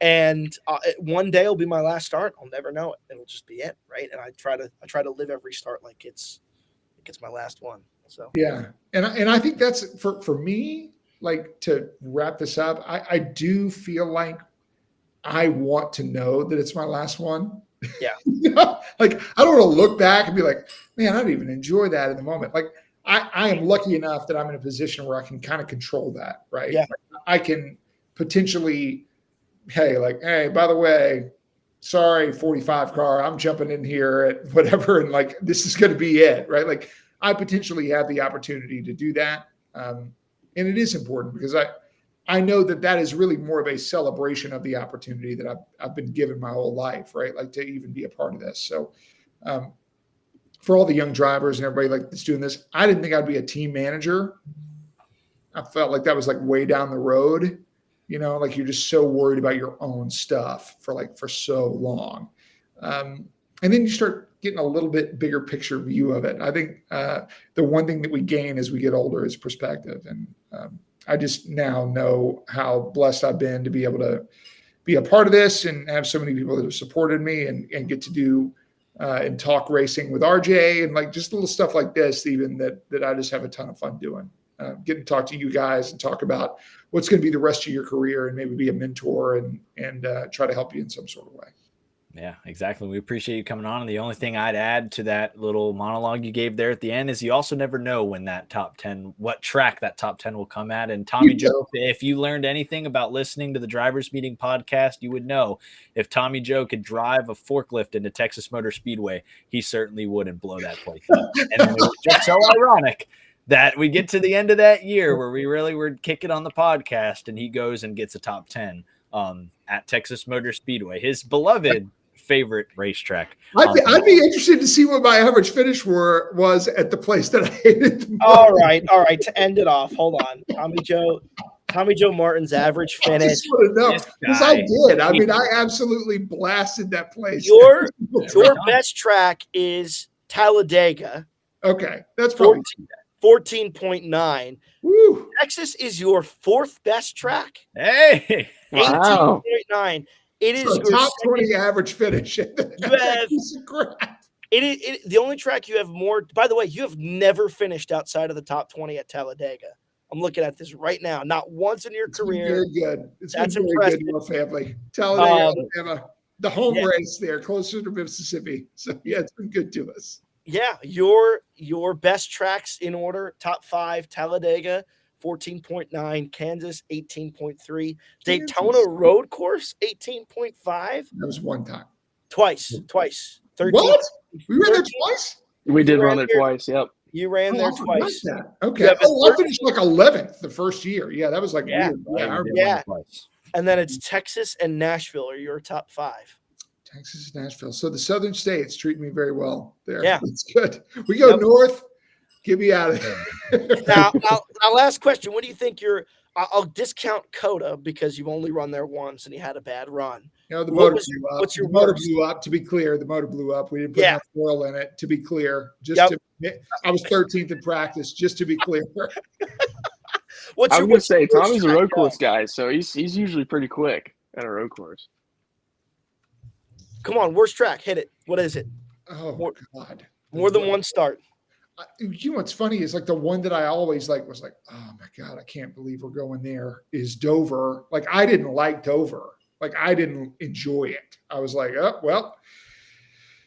And one day will be my last start. I'll never know it. It'll just be it, right? And I try to live every start like it's my last one. So yeah, and I think that's for me. To wrap this up, I do feel like I want to know that it's my last one. Yeah. I don't want to look back and be like, man, I didn't even enjoy that in the moment. I am lucky enough that I'm in a position where I can kind of control that, right? Yeah. I can potentially, hey, by the way, sorry, 45 car, I'm jumping in here at whatever, and this is going to be it, right? I potentially have the opportunity to do that. And it is important because I know that is really more of a celebration of the opportunity that I've been given my whole life, right? To even be a part of this. So for all the young drivers and everybody that's doing this, I didn't think I'd be a team manager. I felt like that was way down the road, like you're just so worried about your own stuff for so long. And then you start getting a little bit bigger picture view of it. I think the one thing that we gain as we get older is perspective. And I just now know how blessed I've been to be able to be a part of this and have so many people that have supported me and get to do and talk racing with RJ and like just little stuff like this, even that I just have a ton of fun doing. Getting to talk to you guys and talk about what's going to be the rest of your career and maybe be a mentor and try to help you in some sort of way. Yeah, exactly. We appreciate you coming on. And the only thing I'd add to that little monologue you gave there at the end is you also never know when that top 10, what track that top 10 will come at. And Tommy Joe, if you learned anything about listening to the Drivers Meeting podcast, you would know if Tommy Joe could drive a forklift into Texas Motor Speedway, he certainly wouldn't blow that place up. And then it was just so ironic that we get to the end of that year where we really were kicking on the podcast and he goes and gets a top 10 at Texas Motor Speedway, his beloved favorite racetrack. I'd be interested to see what my average finish was at the place that I hated the most. All right. To end it off, hold on. Tommy Joe Martin's average finish. I just want to know because I did. I mean, I absolutely blasted that place. Your best track is Talladega. Okay, that's probably 14.9. Woo. Texas is your fourth best track. Hey, wow. 18.9. It is your top 20 average finish. You have, the only track you have more. By the way, you have never finished outside of the top 20 at Talladega. I'm looking at this right now. Not once in your career. Very good. That's been very impressive. Good to our family. Talladega, Alabama, the home race there, closer to Mississippi. So yeah, it's been good to us. Yeah, your best tracks in order: top 5, Talladega, 14.9, Kansas 18.3, Daytona Road Course 18.5. That was one time. Twice. 13. What? We ran there twice? We did run there twice. Yep. You ran there twice. Okay. I finished like 11th the first year. Yeah, that was like weird. Yeah. And then it's Texas and Nashville are your top 5. Texas, Nashville. So the southern states treat me very well there. Yeah. It's good. We go north. Get me out of there. now, last question. What do you think I'll discount Coda because you've only run there once and he had a bad run. The motor blew up. What's your motor blew up? To be clear, the motor blew up. We didn't put enough oil in it. To be clear, I was 13th in practice. Just to be clear. I was going to say Tommy's a road course guy, so he's usually pretty quick at a road course. Come on, worst track. Hit it. What is it? Oh, God. More than one start. You know what's funny is like the one that I always was like, oh my God, I can't believe we're going there is Dover. Like I didn't like Dover. Like I didn't enjoy it. I was like, oh, well,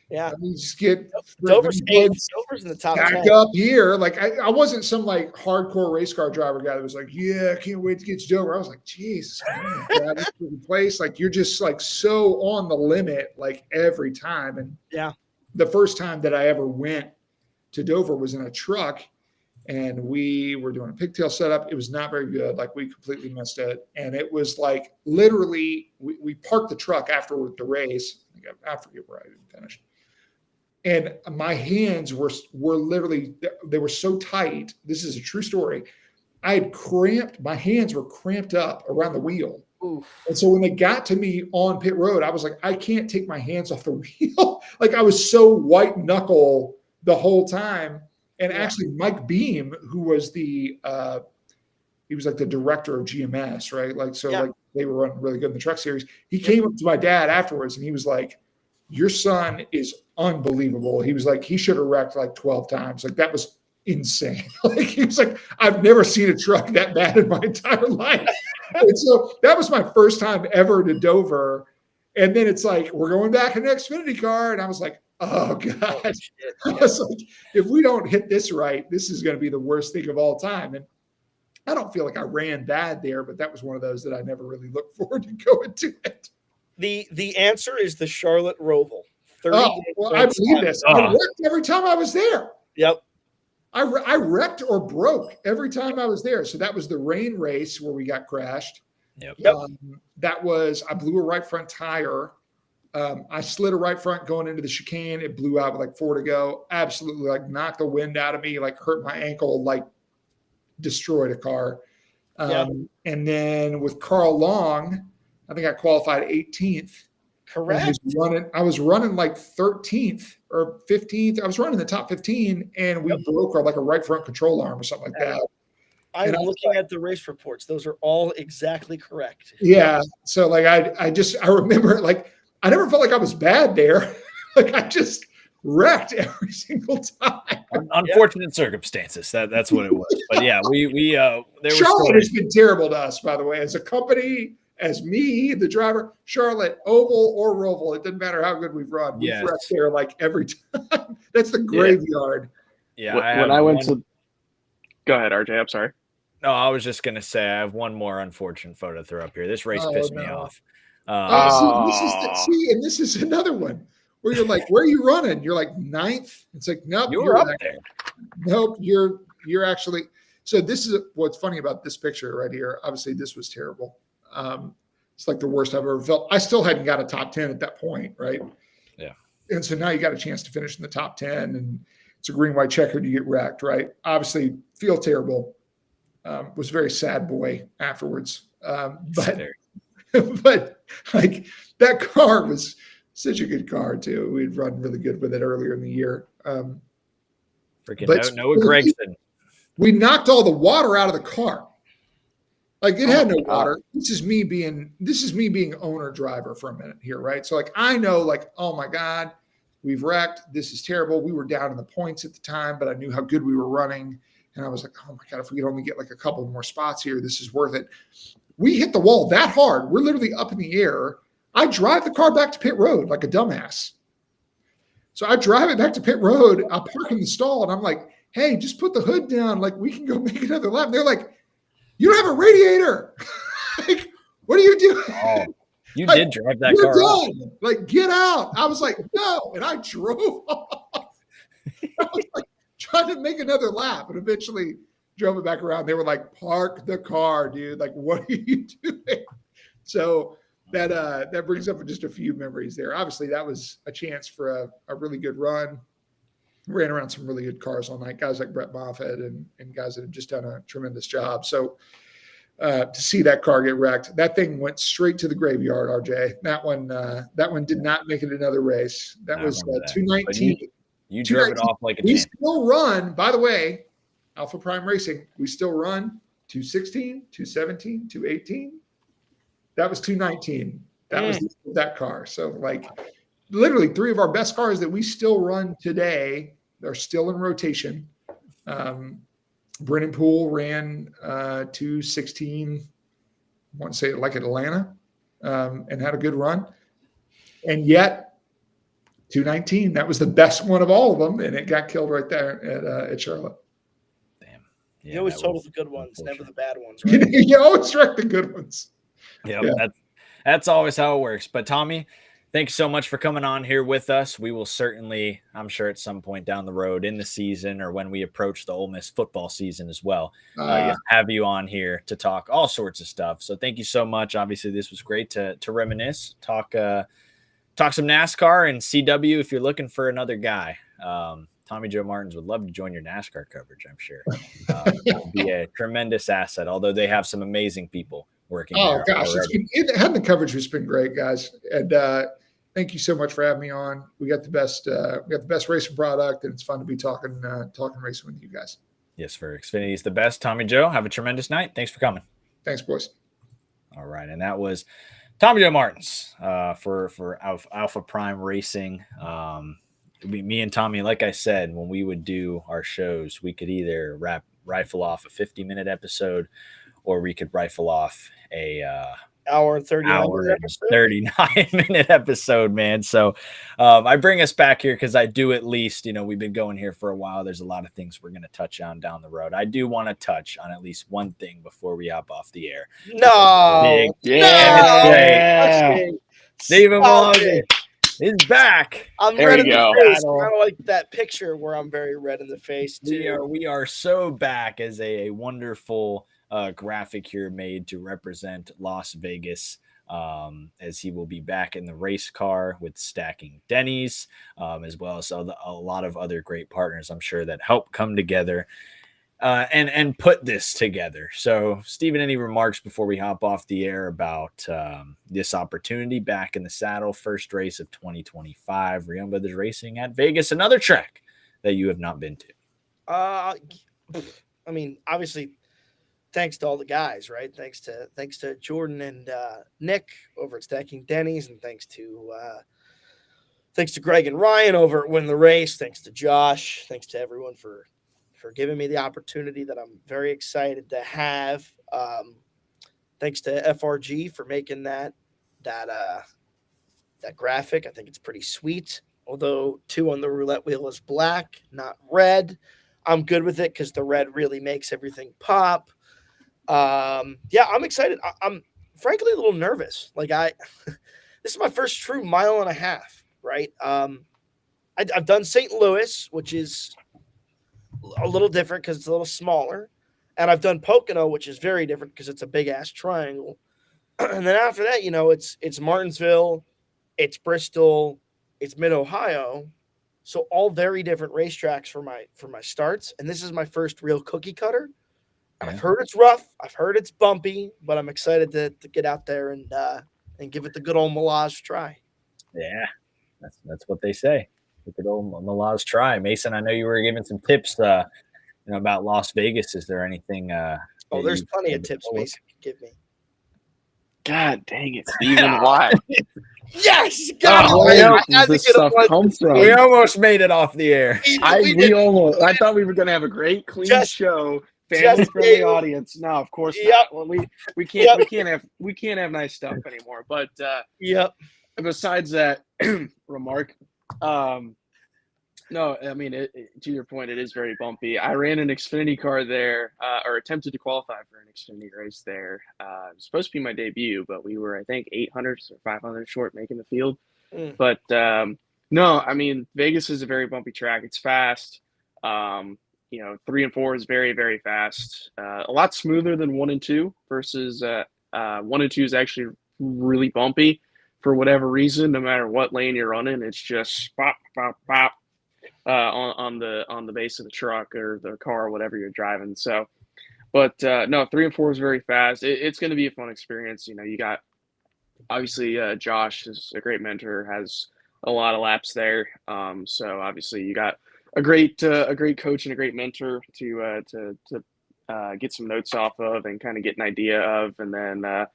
yeah. Let me just get Dover's in the top 10. Up here. Like I wasn't some like hardcore race car driver guy that was like, yeah, I can't wait to get to Dover. I was like, Jesus, man, this is the place. Like you're just like so on the limit like every time. And the first time that I ever went to Dover was in a truck and we were doing a pigtail setup. It was not very good. Like we completely missed it. And it was like literally we parked the truck after the race. I forget where I didn't finish. And my hands were literally, they were so tight. This is a true story. I had my hands were cramped up around the wheel. Oof. And so when they got to me on pit road, I was like, I can't take my hands off the wheel. Like I was so white knuckle the whole time. And actually Mike Beam, who was he was like the director of GMS, right? Like, so like they were running really good in the truck series. He came up to my dad afterwards and he was like, your son is unbelievable. He was like, he should have wrecked like 12 times. Like that was insane. Like he was like, I've never seen a truck that bad in my entire life. And so that was my first time ever to Dover. And then it's like, we're going back in an Xfinity car. And I was like, oh God. I was like, if we don't hit this right, this is going to be the worst thing of all time. And I don't feel like I ran bad there, but that was one of those that I never really looked forward to going to it. The answer is the Charlotte Roval. I believe this. I wrecked every time I was there. Yep. I wrecked or broke every time I was there. So that was the rain race where we got crashed. Yep. I blew a right front tire. I slid a right front going into the chicane. It blew out with like 4 to go. Absolutely like knocked the wind out of me, like hurt my ankle, like destroyed a car. And then with Carl Long, I think I qualified 18th. Correct. I was running like 13th or 15th. I was running the top 15, and we broke a right front control arm or something like that. I'm looking at the race reports. Those are all exactly correct. Yeah. So like I remember like I never felt like I was bad there. Like I just wrecked every single time. Unfortunate circumstances. That's what it was. But yeah, Charlotte has been terrible to us, by the way, as a company, as me, the driver. Charlotte, oval or roval, it doesn't matter how good we've run. We've wrecked there like every time. That's the graveyard. Yeah. When I went to, go ahead, RJ. I'm sorry. No, I was just gonna say I have one more unfortunate photo to throw up here. This race pissed me off. This is another one where you're like, where are you running? You're like 9th. It's like, nope, you're up there. Nope, you're actually. So this is what's funny about this picture right here. Obviously, this was terrible. It's like the worst I've ever felt. I still hadn't got a top 10 at that point, right? Yeah. And so now you got a chance to finish in the top 10, and it's a green white checkered. You get wrecked, right? Obviously, feel terrible. Was a very sad boy afterwards. But like that car was such a good car too. We'd run really good with it earlier in the year. Noah Gregson. We knocked all the water out of the car. Like it had no water. This is me being owner driver for a minute here, right? So like I know like, oh my God, we've wrecked. This is terrible. We were down in the points at the time, but I knew how good we were running. And I was like, oh my God, if we could only get like a couple more spots here, this is worth it. We hit the wall that hard. We're literally up in the air. I drive the car back to pit road like a dumbass. So I drive it back to pit road. I park in the stall and I'm like, hey, just put the hood down. Like we can go make another lap. And they're like, you don't have a radiator. Like, what are you doing? Oh, you did drive that car done. Like, get out. I was like, no. And I drove off. I was like, trying to make another lap, and eventually drove it back around. They were like, park the car, dude. Like, what are you doing? So that brings up just a few memories there. Obviously, that was a chance for a really good run. Ran around some really good cars all night, guys like Brett Moffitt and guys that have just done a tremendous job. So to see that car get wrecked, that thing went straight to the graveyard, RJ. That one did not make it another race. That was 219. You drove it off like a We champ. still run, by the way, Alpha Prime Racing, we still run 216, 217, 218. That was 219. That was that car. So like literally 3 of our best cars that we still run today are still in rotation. Brennan Poole ran 216, I want to say like Atlanta, and had a good run. And yet 219, that was the best one of all of them, and it got killed right there at Charlotte. Damn. You always total the good ones, never the bad ones, right? You always wreck the good ones. Yep, yeah. That's always how it works. But Tommy, thanks so much for coming on here with us. We will certainly, I'm sure at some point down the road in the season or when we approach the Ole Miss football season as well, have you on here to talk all sorts of stuff. So thank you so much. Obviously, this was great to reminisce, talk some NASCAR and CW if you're looking for another guy. Tommy Joe Martins would love to join your NASCAR coverage, I'm sure. It would be a tremendous asset, although they have some amazing people working there. Oh, gosh. The coverage has been great, guys. And thank you so much for having me on. We got the best racing product, and it's fun to be talking racing with you guys. Yes, for Xfinity is the best. Tommy Joe, have a tremendous night. Thanks for coming. Thanks, boys. All right, and that was Tommy Joe Martins for Alpha Prime Racing. Me and Tommy, like I said, when we would do our shows, we could either rifle off a 50-minute episode, or we could rifle off a hour and 39-minute episode, man. So I bring us back here because I do at least, we've been going here for a while. There's a lot of things we're going to touch on down the road. I do want to touch on at least one thing before we hop off the air. No. Stephen Morgan is back. I'm red in the face. Kind of like that picture where I'm very red in the face too. We are so back as a wonderful graphic here made to represent Las Vegas, as he will be back in the race car with Stacking Denny's, as well as a lot of other great partners, I'm sure, that help come together. and put this together. So, Steven, any remarks before we hop off the air about this opportunity back in the saddle, first race of 2025, Young Brothers Racing at Vegas, another track that you have not been to? I mean, obviously, thanks to all the guys, right? Thanks to Jordan and Nick over at Stacking Denny's, and thanks to Greg and Ryan over at Win the Race. Thanks to Josh. Thanks to everyone for giving me the opportunity that I'm very excited to have. Thanks to FRG for making that graphic. I think it's pretty sweet. Although 2 on the roulette wheel is black, not red. I'm good with it because the red really makes everything pop. Yeah, I'm excited. I'm frankly a little nervous. Like this is my first true mile and a half, right? I've done St. Louis, which is a little different because it's a little smaller. And I've done Pocono, which is very different because it's a big ass triangle. And then after that, it's Martinsville, it's Bristol, it's Mid-Ohio. So all very different racetracks for my starts. And this is my first real cookie cutter. And I've heard it's rough. I've heard it's bumpy, but I'm excited to get out there and give it the good old Milage try. Yeah, that's what they say. The good old Milage try. Mason, I know you were giving some tips about Las Vegas. Is there anything there's plenty of tips Mason can give me. God dang it, Steven. Why? Yes! Where does this stuff come from? We almost made it off the air. I thought we were going to have a great, clean show. Family-friendly audience. No, of course not. Well, we can't have nice stuff anymore. But besides that remark, no, I mean, to your point, it is very bumpy. I ran an Xfinity car there, or attempted to qualify for an Xfinity race there. It was supposed to be my debut, but we were, I think, 800 or 500 short making the field. But no, I mean, Vegas is a very bumpy track. It's fast. 3 and 4 is very, very fast. A lot smoother than 1 and 2 versus 1 and 2 is actually really bumpy for whatever reason. No matter what lane you're running, it's just pop, pop, pop on the base of the truck or the car or whatever you're driving. So, but no, 3 and 4 is very fast. It's going to be a fun experience. You got obviously Josh is a great mentor, has a lot of laps there. So obviously you got a great coach and a great mentor to get some notes off of and kind of get an idea of, and then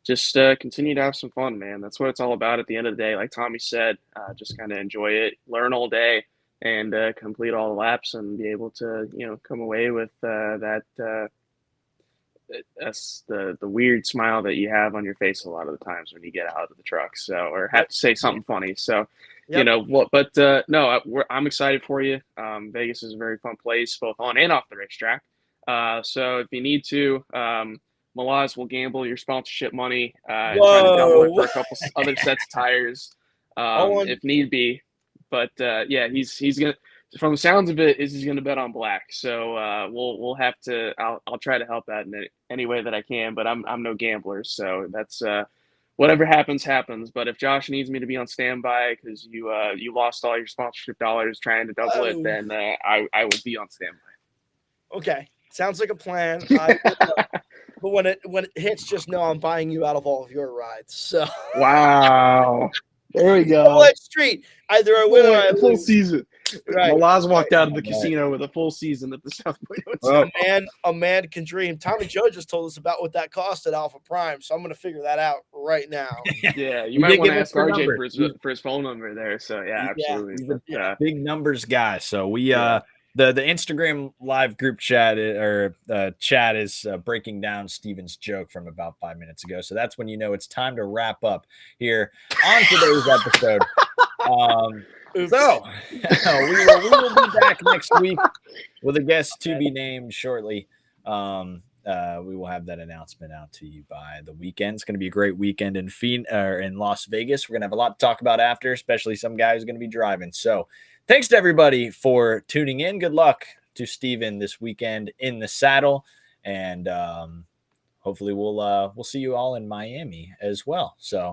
just continue to have some fun, man. That's what it's all about at the end of the day. Like Tommy said, just kind of enjoy it, learn all day, and complete all the laps and be able to, come away with that's the weird smile that you have on your face a lot of the times when you get out of the truck. So, or have to say something funny. So, no, I'm excited for you. Vegas is a very fun place, both on and off the racetrack. So if you need to, Malaz will gamble your sponsorship money, and try to double it for a couple other sets of tires, if need be. But yeah, he's gonna. From the sounds of it, he's gonna bet on black. So we'll have to. I'll try to help out in any way that I can. But I'm no gambler, so that's whatever happens. But if Josh needs me to be on standby because you lost all your sponsorship dollars trying to double it, then I will be on standby. Okay, sounds like a plan. But when it hits, just know I'm buying you out of all of your rides. So wow, there we go. Street. Either I win or I lose. Full season. Right. Malaz walked out of the casino with a full season at the South Point. A man can dream. Tommy Joe just told us about what that cost at Alpha Prime, so I'm going to figure that out right now. Yeah, you might want to ask RJ for his phone number there. So yeah, absolutely. He's a big numbers guy. So we the Instagram live group chat chat is breaking down Steven's joke from about 5 minutes ago. So that's when you know it's time to wrap up here on today's episode. So we will be back next week with a guest to be named shortly. We will have that announcement out to you by the weekend. It's going to be a great weekend in Las Vegas. We're going to have a lot to talk about after, especially some guy who's going to be driving. So thanks to everybody for tuning in. Good luck to Steven this weekend in the saddle, and hopefully we'll see you all in Miami as well. So